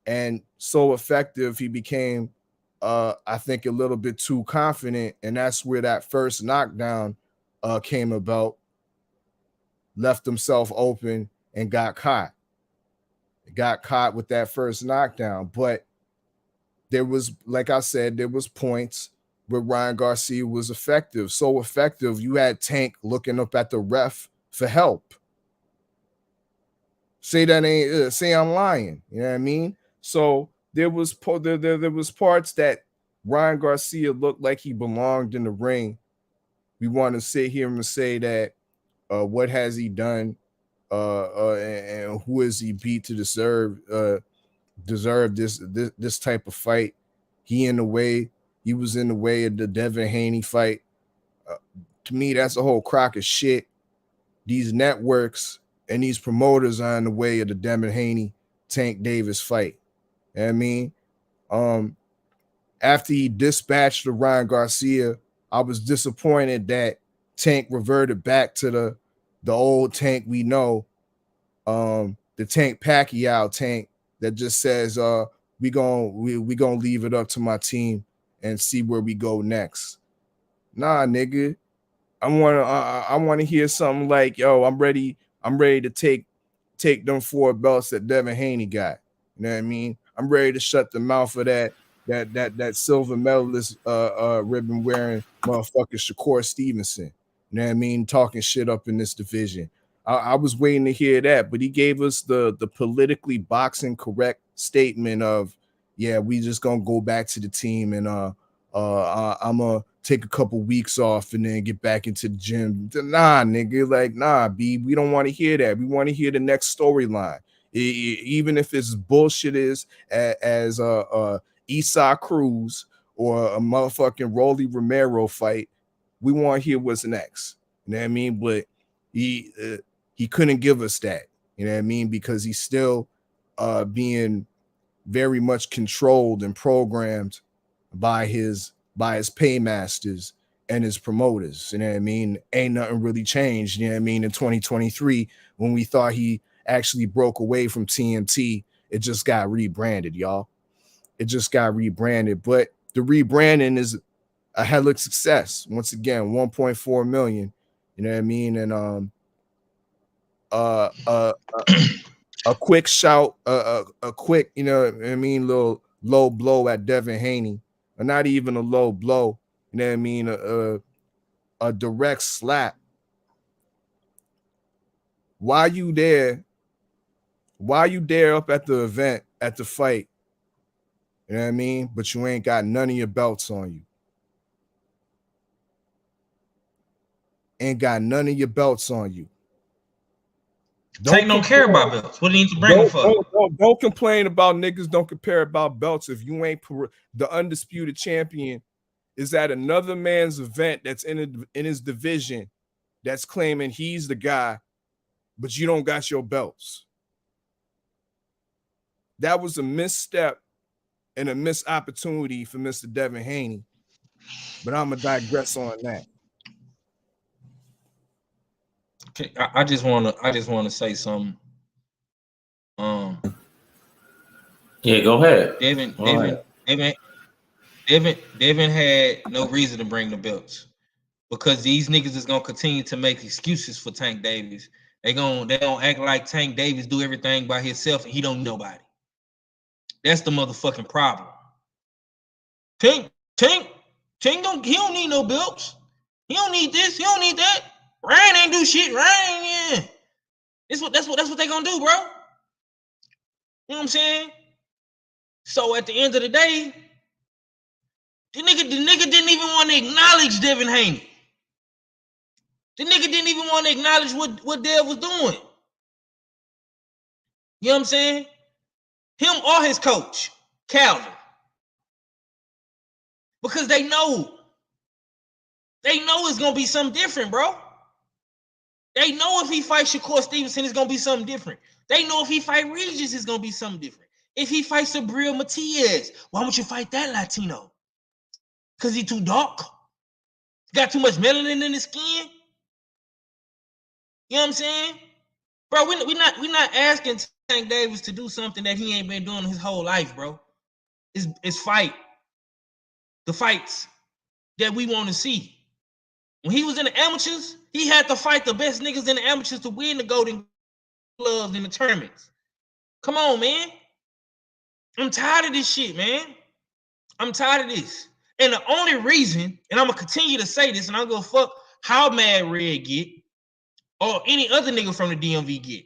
and so effective he became, I think, a little bit too confident, and that's where that first knockdown came about. Left himself open and got caught. Got caught with that first knockdown, but there was, like I said, there was points where Ryan Garcia was effective. So effective, you had Tank looking up at the ref for help. Say that ain't say I'm lying. You know what I mean? So there was there was parts that Ryan Garcia looked like he belonged in the ring. We want to sit here and say that what has he done and who has he beat to deserve this type of fight. He was in the way of the Devin Haney fight. To me, that's a whole crock of shit. These networks and these promoters are in the way of the Devin Haney Tank Davis fight. You know what I mean? After he dispatched the Ryan Garcia, I was disappointed that Tank reverted back to the old Tank we know, the Tank Pacquiao Tank that just says we gonna leave it up to my team and see where we go next. Nah, nigga. I want to hear something like, yo, I'm ready to take them 4 belts that Devin Haney got. You know what I mean? I'm ready to shut the mouth of that silver medalist ribbon wearing motherfucker Shakur Stevenson. You know what I mean? Talking shit up in this division. I was waiting to hear that, but he gave us the politically boxing correct statement of, yeah, we just gonna go back to the team and I'm gonna take a couple weeks off and then get back into the gym. Nah, nigga, like, nah, B, we don't want to hear that. We want to hear the next storyline. Even if it's bullshit as Esau Cruz or a motherfucking Rolly Romero fight, we want to hear what's next. You know what I mean? But he couldn't give us that. You know what I mean? Because he's still being very much controlled and programmed by his paymasters and his promoters. You know what I mean? Ain't nothing really changed. You know what I mean? In 2023, when we thought he actually broke away from TNT, it just got rebranded, y'all. It just got rebranded. But the rebranding is a hell of success. Once again, 1.4 million. You know what I mean? And a quick shout, a quick, you know what I mean, little low blow at Devin Haney. Or not even a low blow, you know what I mean? A direct slap. Why you there up at the event, at the fight? You know what I mean? But you ain't got none of your belts on you. Ain't got none of your belts on you. Tank don't care about belts. What do you need to bring them for? Don't complain about niggas. Don't compare about belts if you ain't the undisputed champion. Is at another man's event that's in his division that's claiming he's the guy, but you don't got your belts. That was a misstep and a missed opportunity for Mr. Devin Haney. But I'm gonna digress on that. Okay, I just wanna say something. Yeah, go ahead. Devin had no reason to bring the belts because these niggas is gonna continue to make excuses for Tank Davis. They don't act like Tank Davis do everything by himself and he don't need nobody. That's the motherfucking problem. Tank don't need no belts. He don't need this. He don't need that. Ryan ain't do shit. Ryan, yeah. That's what they gonna do, bro. You know what I'm saying? So at the end of the day, the nigga didn't even want to acknowledge Devin Haney. The nigga didn't even want to acknowledge what Dev was doing. You know what I'm saying? Him or his coach, Calvin. Because they know it's gonna be something different, bro. They know if he fights Shakur Stevenson, it's gonna be something different. They know if he fight Regis, it's gonna be something different. If he fights Sabril Matias, why would you fight that Latino? Because he too dark? Got too much melanin in his skin? You know what I'm saying? Bro, we not asking Tank Davis to do something that he ain't been doing his whole life, bro. It's fight. The fights that we want to see. When he was in the amateurs, he had to fight the best niggas in the amateurs to win the Golden Gloves in the tournaments. Come on, man. I'm tired of this shit, man. I'm tired of this. And the only reason, and I'm going to continue to say this, and I'm going to fuck how mad Red get, or any other nigga from the DMV get.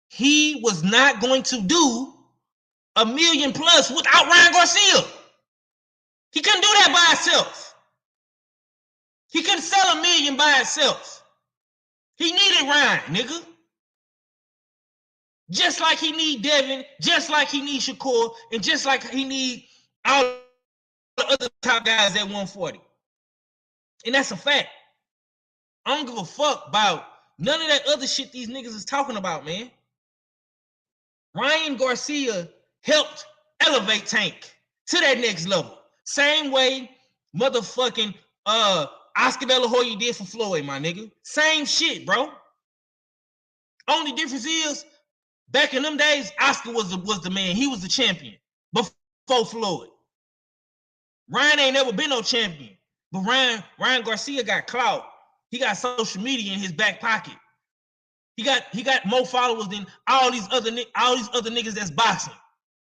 He was not going to do $1 million plus without Ryan Garcia. He couldn't do that by himself. He couldn't sell $1 million by himself. He needed Ryan, nigga. Just like he need Devin, just like he need Shakur, and just like he need all the other top guys at 140. And that's a fact. I don't give a fuck about none of that other shit these niggas is talking about, man. Ryan Garcia helped elevate Tank to that next level. Same way motherfucking Oscar De La Hoya did for Floyd, my nigga. Same shit, bro. Only difference is, back in them days, Oscar was the man. He was the champion before Floyd. Ryan ain't never been no champion. But Ryan Garcia got clout. He got social media in his back pocket. He got more followers than all these other niggas that's boxing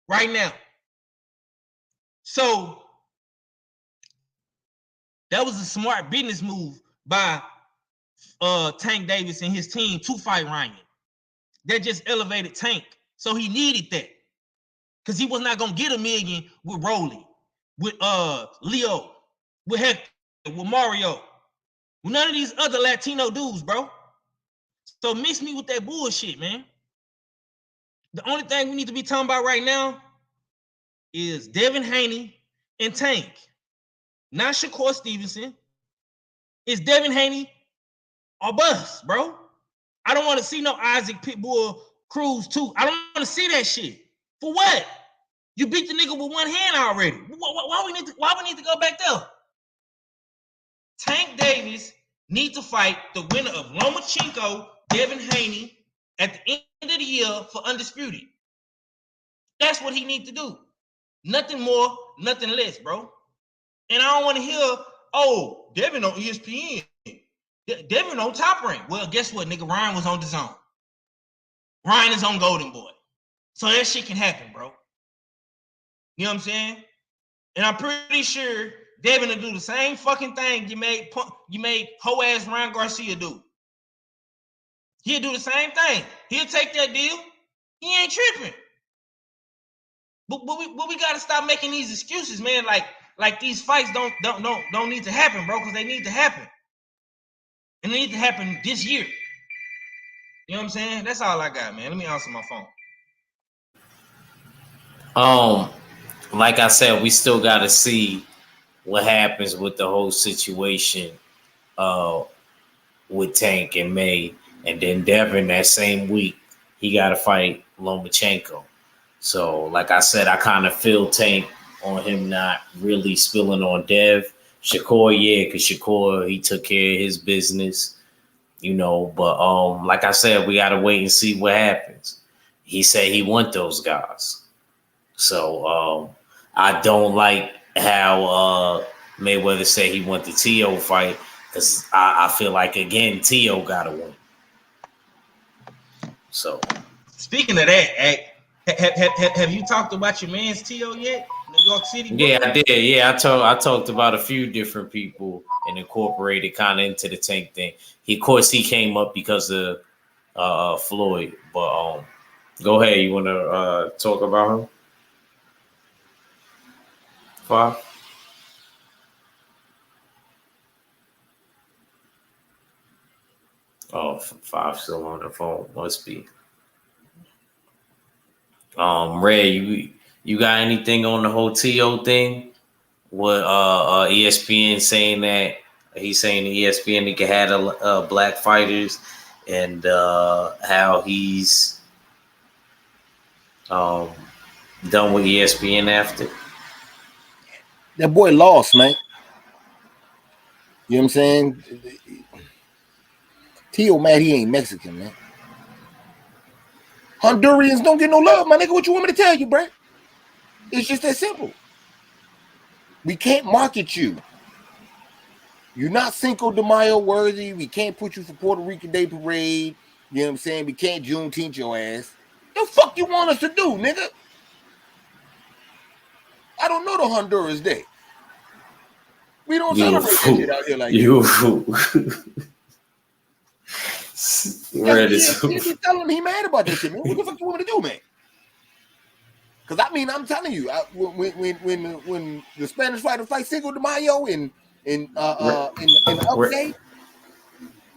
right now. So that was a smart business move by Tank Davis and his team to fight Ryan. That just elevated Tank. So he needed that. Because he was not gonna get $1 million with Rolly, with Leo, with Hector, with Mario, with none of these other Latino dudes, bro. So mix me with that bullshit, man. The only thing we need to be talking about right now is Devin Haney and Tank. Not Shakur Stevenson. It's Devin Haney or bust, bro. I don't want to see no Isaac Pitbull Cruz too. I don't want to see that shit. For what? You beat the nigga with one hand already. Why we need to go back there? Tank Davis needs to fight the winner of Lomachenko, Devin Haney at the end of the year for Undisputed. That's what he needs to do. Nothing more, nothing less, bro. And I don't want to hear, oh, Devin on ESPN. Devin on Top Rank. Well, guess what, nigga? Ryan was on the zone. Ryan is on Golden Boy. So that shit can happen, bro. You know what I'm saying? And I'm pretty sure Devin will do the same fucking thing you made hoe ass Ryan Garcia do. He'll do the same thing. He'll take that deal. He ain't tripping. But we gotta stop making these excuses, man. Like these fights don't need to happen, bro, because they need to happen. And they need to happen this year. You know what I'm saying? That's all I got, man. Let me answer my phone. Like I said, we still got to see what happens with the whole situation with Tank and May. And then Devin, that same week, he got to fight Lomachenko. So, like I said, I kind of feel Tank on him not really spilling on Dev. Shakur, yeah, because Shakur, he took care of his business, you know. But like I said, we got to wait and see what happens. He said he want those guys. So, I don't like how Mayweather said he want the T.O. fight, because I feel like, again, T.O. got to win. So, speaking of that, have you talked about your man's T.O. yet? New York City? Yeah, I did. Yeah, I talked about a few different people and incorporated kind of into the Tank thing. Of course, he came up because of Floyd. But go ahead. You want to talk about him? Five? Oh, 5 still on the phone. Must be. Ray, you got anything on the whole TO thing? What ESPN saying that he's saying the ESPN he can have black fighters, and how he's done with ESPN after. That boy lost, man. You know what I'm saying? T.O. mad he ain't Mexican, man. Hondurans don't get no love, my nigga. What you want me to tell you, bro? It's just that simple. We can't market you. You're not Cinco de Mayo worthy. We can't put you for Puerto Rican Day Parade. You know what I'm saying? We can't Juneteenth your ass. The fuck you want us to do, nigga? I don't know the Honduras Day. We don't celebrate that shit out here like that. You tell him he mad about that shit, man. What the fuck you want me to do, man? Because I mean, I'm telling you, when the Spanish fighter fight Cinco de Mayo in the update,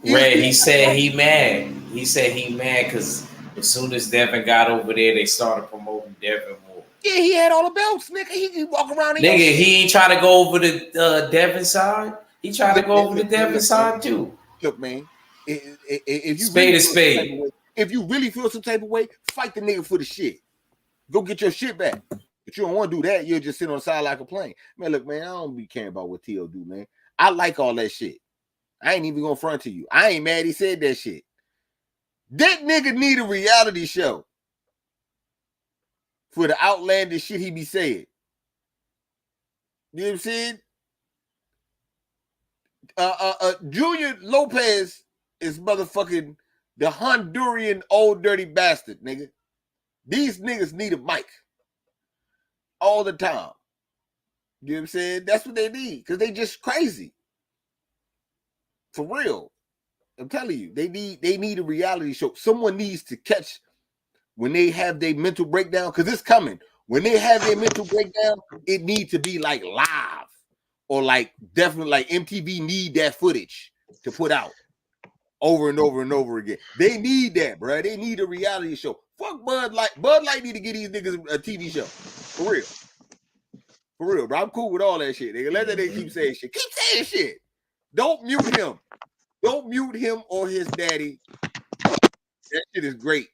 Ray, he said he mad. He said he mad because as soon as Devin got over there, they started promoting Devin more. Yeah, he had all the belts, nigga. He walk around. Nigga, he ain't try to go over the Devin side. He tried to go over the Devin side too. Look, man. If you spade really is spade. If you really feel some type of way, fight the nigga for the shit. Go get your shit back. But you don't want to do that. You'll just sit on the side like a plane. Man, look, man, I don't be caring about what T.O. do, man. I like all that shit. I ain't even gonna front to you. I ain't mad he said that shit. That nigga need a reality show for the outlandish shit he be saying. You know what I'm saying? Junior Lopez is motherfucking the Honduran old dirty bastard, nigga. These niggas need a mic all the time. You know what I'm saying? That's what they need because they just crazy. For real. I'm telling you, they need a reality show. Someone needs to catch when they have their mental breakdown, because it's coming. When they have their mental breakdown, it needs to be like live or like definitely like MTV need that footage to put out over and over and over again. They need that, bro. They need a reality show. Fuck Bud Light. Bud Light need to get these niggas a TV show. For real. For real, bro. I'm cool with all that shit. Nigga. Let that nigga keep saying shit. Keep saying shit. Don't mute him. Don't mute him or his daddy. That shit is great.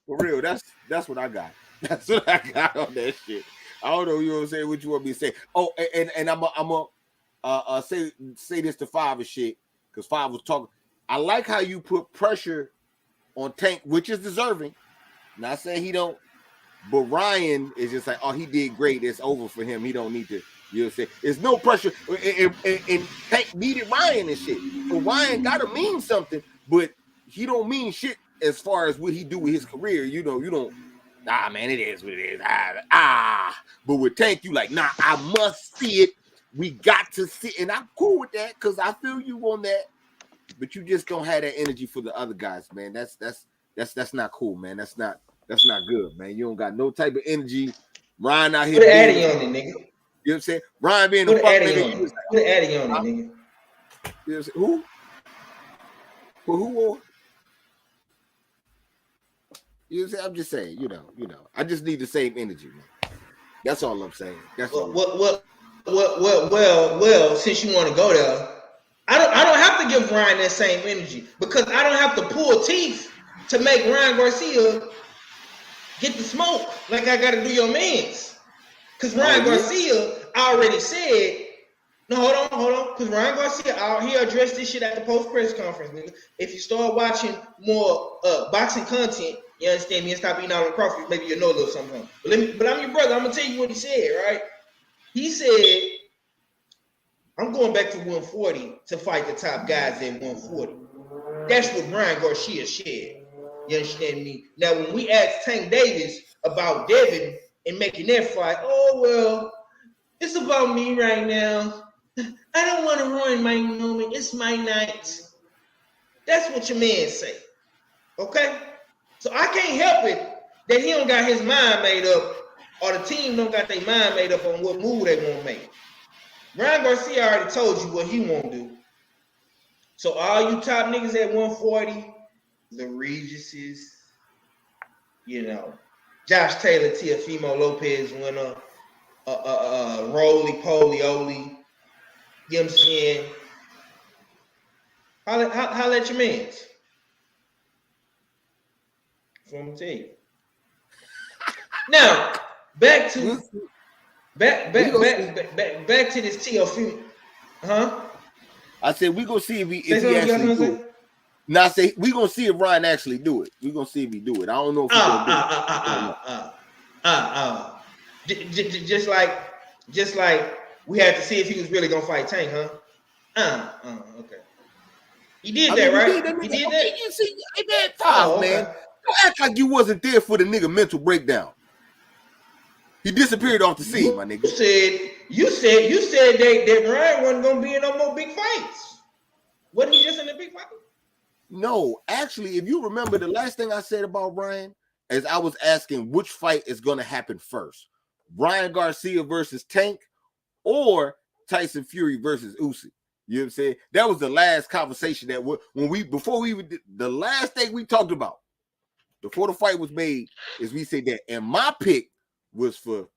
For real, that's what I got. That's what I got on that shit. I don't know, you know what I'm saying, what you want me to say. Oh, and I'm a say this to Five and shit, because Five was talking. I like how you put pressure on Tank, which is deserving. Not saying he don't, but Ryan is just like, oh, he did great. It's over for him. He don't need to, you know what I'm saying? There's no pressure. And Tank needed Ryan and shit. So Ryan gotta mean something, but he don't mean shit as far as what he do with his career. You don't, nah, man, it is what it is. But with Tank, you like, nah, I must see it. We got to see it. And I'm cool with that because I feel you on that. But you just don't have that energy for the other guys, man. That's not cool, man. That's not good, man. You don't got no type of energy. Ryan out here. Put an Addy on it, nigga. You know what I'm saying? Ryan being Put a fuck nigga. Put an Addy on it, nigga. You know what I'm saying? Who? Who? You know what I'm saying? I'm just saying, you know. I just need the same energy, man. That's all I'm saying. That's all. Well, since you want to go there, I don't have to give Ryan that same energy because I don't have to pull teeth to make Ryan Garcia get the smoke like I got to do your mans. Because Ryan Garcia already said, no, hold on. Because Ryan Garcia, he addressed this shit at the post-press conference, nigga. If you start watching more boxing content, you understand me, and stop eating out on Crawford, maybe you'll know a little something. But I'm your brother. I'm going to tell you what he said, right? He said, I'm going back to 140 to fight the top guys at 140. That's what Ryan Garcia said. You understand me? Now, when we asked Tank Davis about Devin and making that fight, oh, well, it's about me right now. I don't want to ruin my moment. It's my night. That's what your man say. Okay? So I can't help it that he don't got his mind made up or the team don't got their mind made up on what move they want to make. Ryan Garcia already told you what he won't do. So all you top niggas at 140, the Regises, you know, Josh Taylor, Teofimo Lopez winner, Roly Poly Oli. You know what I'm saying? How let your mans? That's what I'm gonna tell you. Now, back to this Teofimo. Huh? I said we gonna see if he Say actually do something. it. Now I say we gonna see if Ryan actually do it. We gonna see if he do it. I don't know if he gonna do it. Just like we had to see if he was really gonna fight Tank, huh? Okay. He did that, right? He did that. You see, man, Tom, man, don't act like you wasn't there for the nigga mental breakdown. He disappeared off the scene, my nigga. You said that Ryan wasn't gonna be in no more big fights. Wasn't he just in a big fight? No, actually, if you remember, the last thing I said about Ryan is I was asking which fight is gonna happen first: Ryan Garcia versus Tank, or Tyson Fury versus Usyk. You know what I'm saying? That was the last conversation that the last thing we talked about before the fight was made is we said that, and my pick was for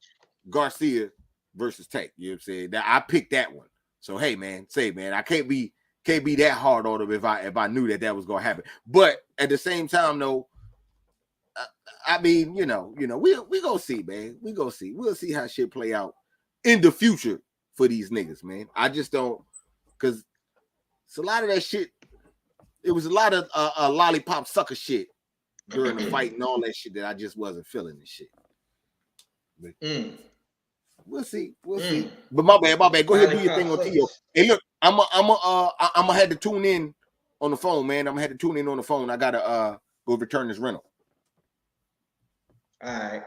Garcia versus Tank. You know what I'm saying? That I picked that one. So hey, man, I can't be that hard on him if I knew that was gonna happen. But at the same time, though, I mean, we gonna see, man. We gonna see. We'll see how shit play out in the future for these niggas, man. I just don't, because it's a lot of that shit. It was a lot of lollipop sucker shit during the fight and all that shit that I just wasn't feeling this shit. But we'll see. But my bad. Go ahead and do your thing on Tio. Hey, look, I'm gonna have to tune in on the phone, man. I'm gonna have to tune in on the phone. I gotta go return this rental. All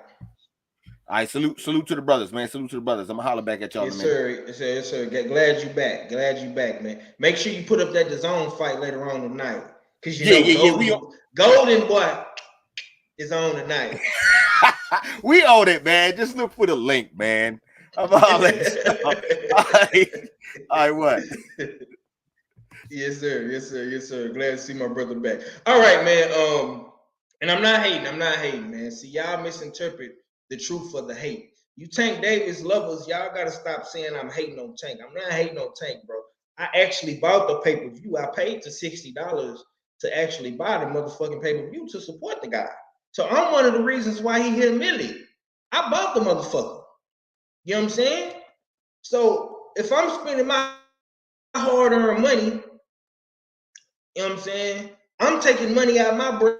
right. Salute to the brothers, man. Salute to the brothers. I'm gonna holler back at y'all. Yes, sir. Yes, sir. Glad you back, man. Make sure you put up that DAZN fight later on tonight, because Golden Boy is on tonight. We own it, man. Just look for the link, man. I'm holler at y'all. All right, what? Yes, sir. Glad to see my brother back. All right, man. And I'm not hating, man. See, y'all misinterpret the truth for the hate. You Tank Davis lovers, y'all gotta stop saying I'm hating on Tank. I'm not hating on Tank, bro. I actually bought the pay-per-view. I paid the $60 to actually buy the motherfucking pay-per-view to support the guy. So I'm one of the reasons why he hit Millie. I bought the motherfucker. You know what I'm saying? So if I'm spending my hard-earned money, you know what I'm saying? I'm taking money out of my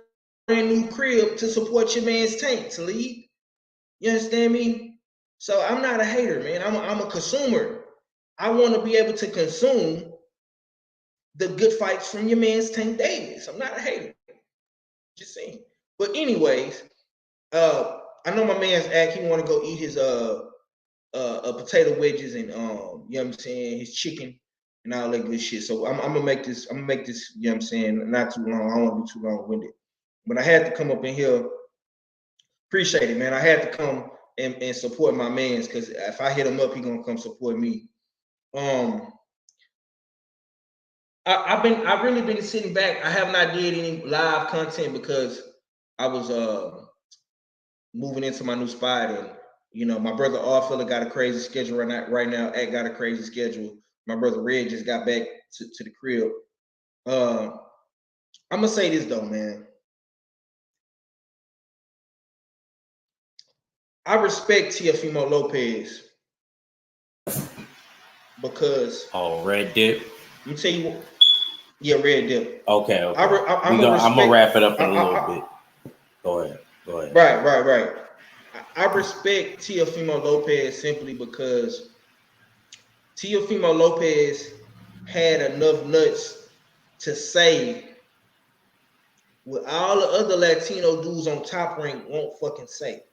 brand new crib to support your man's Tank, Talib. You understand me? So I'm not a hater, man. I'm a consumer. I want to be able to consume the good fights from your man's Tank Davis. I'm not a hater. Just saying. But anyways, I know my man's act. He want to go eat his potato wedges and you know what I'm saying, his chicken and all that good shit. So I'm gonna make this, you know what I'm saying, not too long. I don't want to be too long-winded. But I had to come up in here. Appreciate it, man. I had to come and support my mans, because if I hit him up, he gonna come support me. I've really been sitting back. I have not did any live content because I was moving into my new spot, and you know, my brother Arfella got a crazy schedule right now. Act got a crazy schedule. My brother Red just got back to the crib. I'm gonna say this though, man. I respect Teofimo Lopez because Red Dip. Let me tell you what. Yeah, Red Dip. Okay. I'm gonna wrap it up in a little bit. Go ahead. Right. I respect Teofimo Lopez simply because Teofimo Lopez had enough nuts to say what all the other Latino dudes on Top Rank won't fucking say.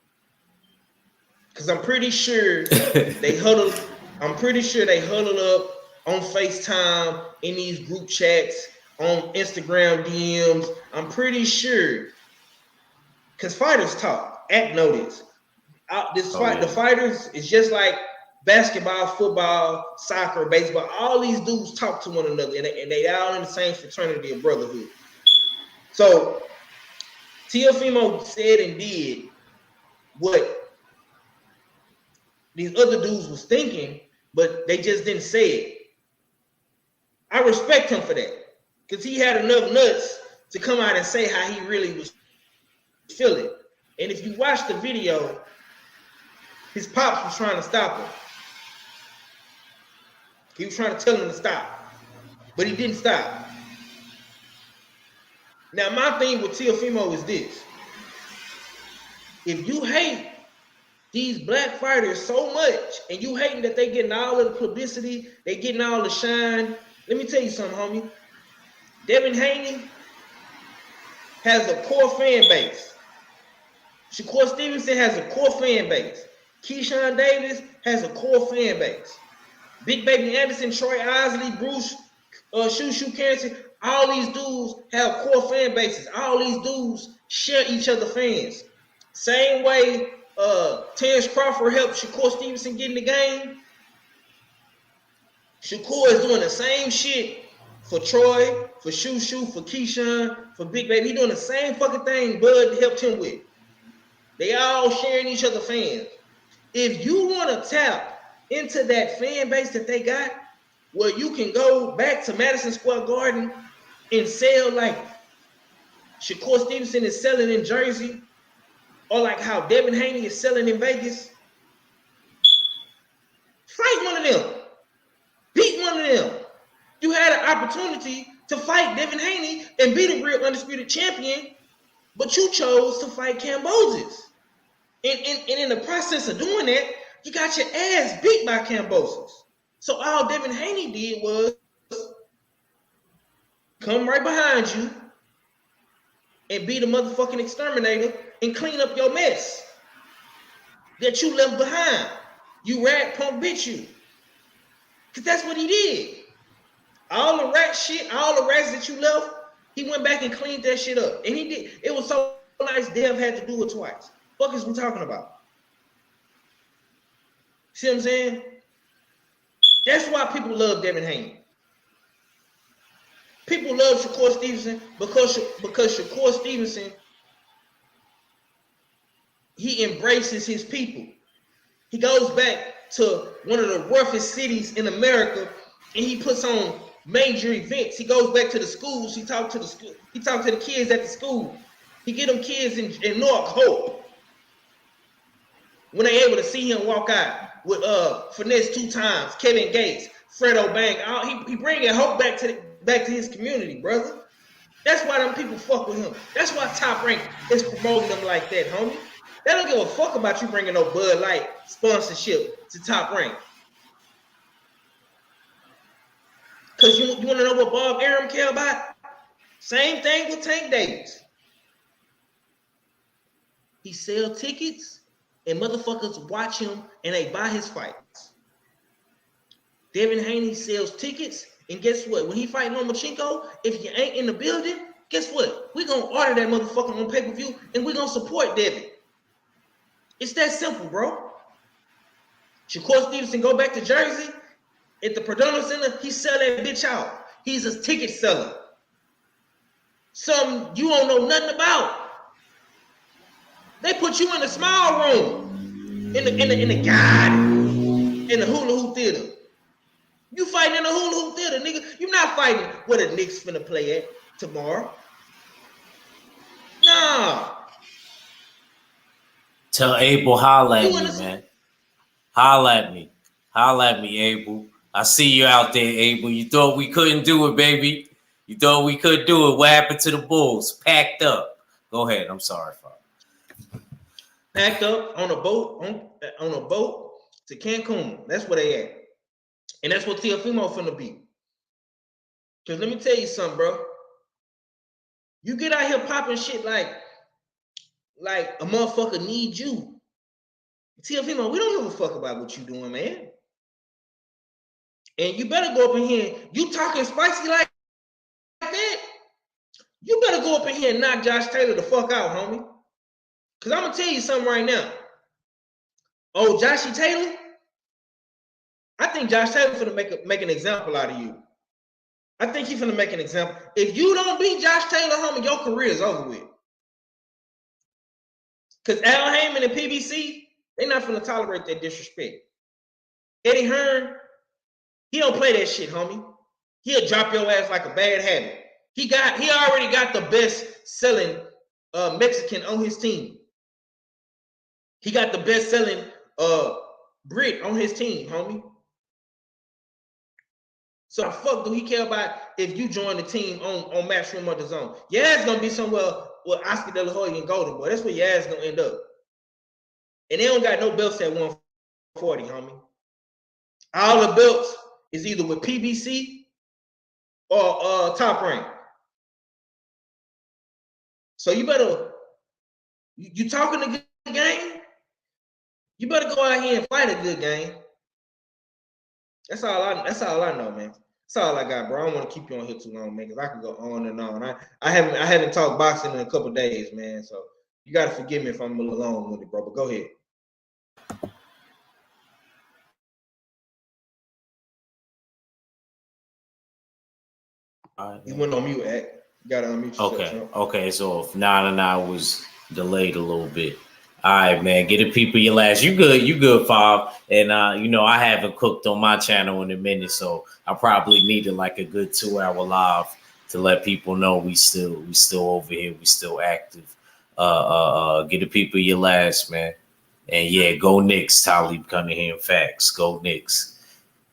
Because I'm pretty sure they huddled up on FaceTime, in these group chats, on Instagram DMs. I'm pretty sure. Because fighters talk. Act know this. The fighters is just like basketball, football, soccer, baseball, all these dudes talk to one another, and they all in the same fraternity of brotherhood. So Teofimo said and did what these other dudes was thinking, but they just didn't say it. I respect him for that, because he had enough nuts to come out and say how he really was feeling. And if you watch the video, his pops was trying to stop him. He was trying to tell him to stop, but he didn't stop. Now, my thing with Teofimo is this. If you hate these black fighters so much, and you hating that they getting all of the publicity, they getting all the shine, let me tell you something, homie. Devin Haney has a core fan base. Shakur Stevenson has a core fan base. Keyshawn Davis has a core fan base. Big Baby Anderson, Troy Isley, Bruce, Shushu Cancer, all these dudes have core fan bases. All these dudes share each other fans. Same way Terrence Crawford helped Shakur Stevenson get in the game. Shakur is doing the same shit for Troy, for Shushu, for Keyshawn, for Big Baby. He doing the same fucking thing Bud helped him with. They all sharing each other fans. If you want to tap into that fan base that they got, where you can go back to Madison Square Garden and sell like Shakur Stevenson is selling in Jersey, or like how Devin Haney is selling in Vegas, fight one of them. Beat one of them. You had an opportunity to fight Devin Haney and be the real undisputed champion, but you chose to fight Kambosos. And in the process of doing that, you got your ass beat by Kambosos. So all Devin Haney did was come right behind you and be the motherfucking exterminator and clean up your mess that you left behind. You rat punk bitch you. Because that's what he did. All the rat shit, all the rats that you left, he went back and cleaned that shit up. And he did. It was so nice Dev had to do it twice. Fuck is we talking about? See what I'm saying? That's why people love Devin Haney. People love Shakur Stevenson because Shakur Stevenson, he embraces his people. He goes back to one of the roughest cities in America, and he puts on major events. He goes back to the schools. He talked to the school. He talked to the kids at the school. He get them kids in North Hope. When they able to see him walk out with Finesse 2 times, Kevin Gates, Fredo Bang, he bringing hope back to his community, brother. That's why them people fuck with him. That's why Top Rank is promoting them like that, homie. They don't give a fuck about you bringing no Bud Light sponsorship to Top Rank. Because you want to know what Bob Arum care about? Same thing with Tank Davis. He sell tickets and motherfuckers watch him and they buy his fights. Devin Haney sells tickets, and guess what? When he fighting Lomachenko, if you ain't in the building, guess what? We're going to order that motherfucker on pay-per-view, and we're going to support Devin. It's that simple, bro. Shakur Stevenson go back to Jersey. At the Perdomo Center, he sell that bitch out. He's a ticket seller. Something you don't know nothing about. They put you in a small room, in the garden, in the hula hoop theater. You fighting in the hula hoop theater, nigga. You're not fighting where the Knicks finna play at tomorrow. Nah. Tell Abel holla at me, man. Holla at me. Holla at me, Abel. I see you out there, Abel. You thought we couldn't do it, baby. You thought we could do it. What happened to the Bulls? Packed up. Go ahead. I'm sorry, Father. Packed up on a boat to Cancun. That's where they at. And that's what Teofimo finna be. Because let me tell you something, bro. You get out here popping shit like a motherfucker need you. Teofimo, we don't give a fuck about what you doing, man. And you better go up in here. You talking spicy like that? You better go up in here and knock Josh Taylor the fuck out, homie. Because I'm going to tell you something right now. Oh, Joshy Taylor? think Josh Taylor finna make an example out of you. I think he's finna make an example. If you don't beat Josh Taylor, homie, your career is over with. Because Al Heyman and PBC, they're not finna tolerate that disrespect. Eddie Hearn, he don't play that shit, homie. He'll drop your ass like a bad habit. He already got the best selling Mexican on his team. He got the best selling Brit on his team, homie. So the fuck do he care about if you join the team on Matchroom or the Zone? Your ass gonna be somewhere with Oscar De La Hoya and Golden Boy. That's where your ass gonna end up. And they don't got no belts at 140, homie. All the belts is either with PBC or Top Rank. So you better, you talking a good game, you better go out here and fight a good game. That's all I know, man. That's all I got, bro. I don't want to keep you on here too long, man, because I can go on and on. I haven't talked boxing in a couple days, man. So you gotta forgive me if I'm a little long with it, bro. But go ahead. You went on mute, Act. You gotta unmute yourself. Okay. So if 9 was delayed a little bit. All right, man. Get the people your last. You good, Fob. And I haven't cooked on my channel in a minute, so I probably needed like a good 2-hour live to let people know we still over here, we still active. Get the people your last, man. And yeah, go Knicks, Talib Cunningham facts. Go Knicks.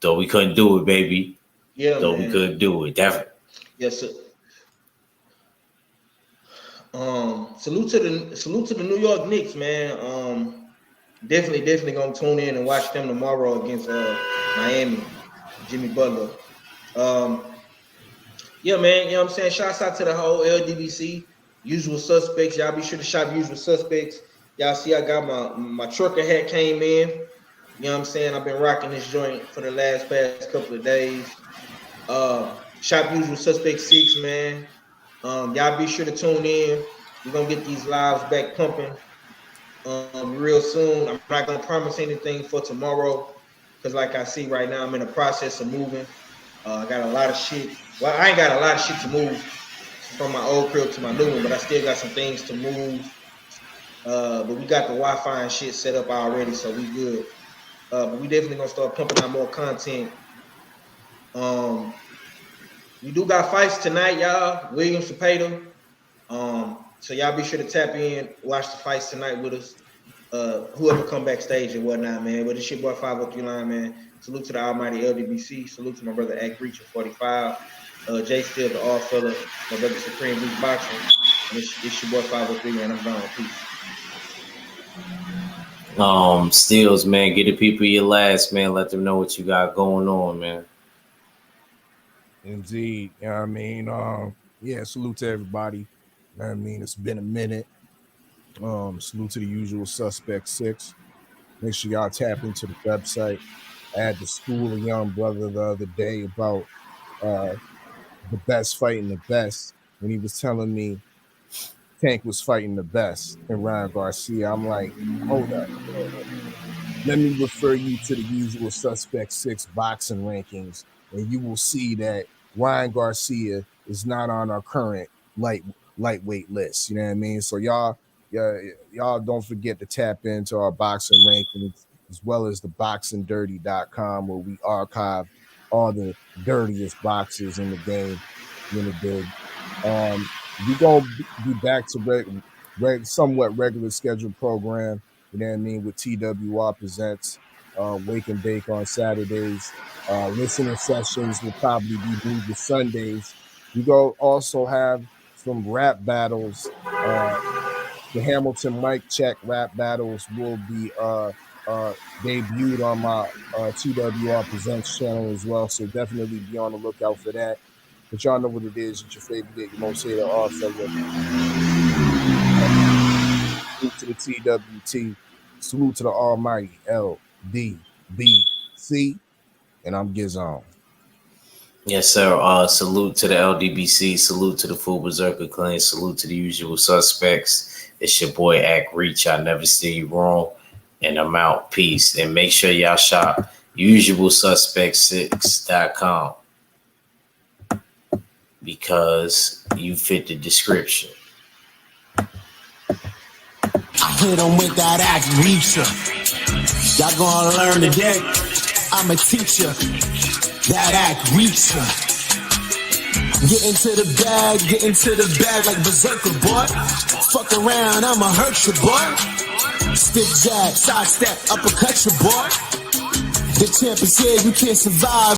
Though we couldn't do it, baby. Yeah, Though man. we couldn't do it. Definitely. Yes, sir. Salute to the New York Knicks, man. Definitely gonna tune in and watch them tomorrow against Miami, Jimmy Butler. Yeah, man, you know what I'm saying? Shouts out to the whole LDBC, Usual Suspects. Y'all be sure to shop Usual Suspects. Y'all see I got my trucker hat came in. You know what I'm saying? I've been rocking this joint for the past couple of days. Shop Usual Suspects 6, man. Y'all be sure to tune in. We're gonna get these lives back pumping real soon. I'm not gonna promise anything for tomorrow because, like I see right now, I'm in the process of moving. I got a lot of shit. Well, I ain't got a lot of shit to move from my old crib to my new one, but I still got some things to move. But we got the Wi-Fi and shit set up already, so we good. But we definitely gonna start pumping out more content. We do got fights tonight, y'all. Williams Cepeda. So y'all be sure to tap in, watch the fights tonight with us. Whoever come backstage and whatnot, man. But it's your boy 503 Line, man. Salute to the almighty LDBC. Salute to my brother Act Reach at 45. Jay Still, the all fella. My brother Supreme Beach Boxing. And it's your boy 503, man. I'm gone. Peace. Steels, man. Get the people your last, man. Let them know what you got going on, man. Indeed. You know what I mean? Yeah, salute to everybody. You know what I mean? It's been a minute. Salute to the Usual Suspect 6. Make sure y'all tap into the website. I had to school a young brother the other day about the best fighting the best when he was telling me Tank was fighting the best in Ryan Garcia. I'm like, hold up. Let me refer you to the Usual Suspect 6 boxing rankings, and you will see that Ryan Garcia is not on our current lightweight list. You know what I mean? So y'all don't forget to tap into our boxing rankings as well as the boxingdirty.com, where we archive all the dirtiest boxers in the game. In the dig. We're gonna be back to somewhat regular scheduled program. You know what I mean? With TWR presents Wake and Bake on Saturdays. Listening sessions will probably be moved to Sundays. We go also have some rap battles. The Hamilton Mic Check rap battles will be debuted on my TWR Presents channel as well. So definitely be on the lookout for that. But y'all know what it is. It's your favorite. You won't say the R fella. Salute to the TWT. Salute to the almighty LDBC. And I'm Gizon. Yes, sir. Salute to the LDBC. Salute to the Full Berserker Clan. Salute to the Usual Suspects. It's your boy Act Reach. I never see you wrong. And I'm out. Peace. And make sure y'all shop usualsuspect6.com because you fit the description. I hit them with that act reacher. Y'all gonna learn today. I'm a teacher. That act reacher. Get into the bag like berserker, boy. Fuck around, I'ma hurt you, boy. Stiff jab, side step, uppercut you, boy. The champ is here, you can't survive.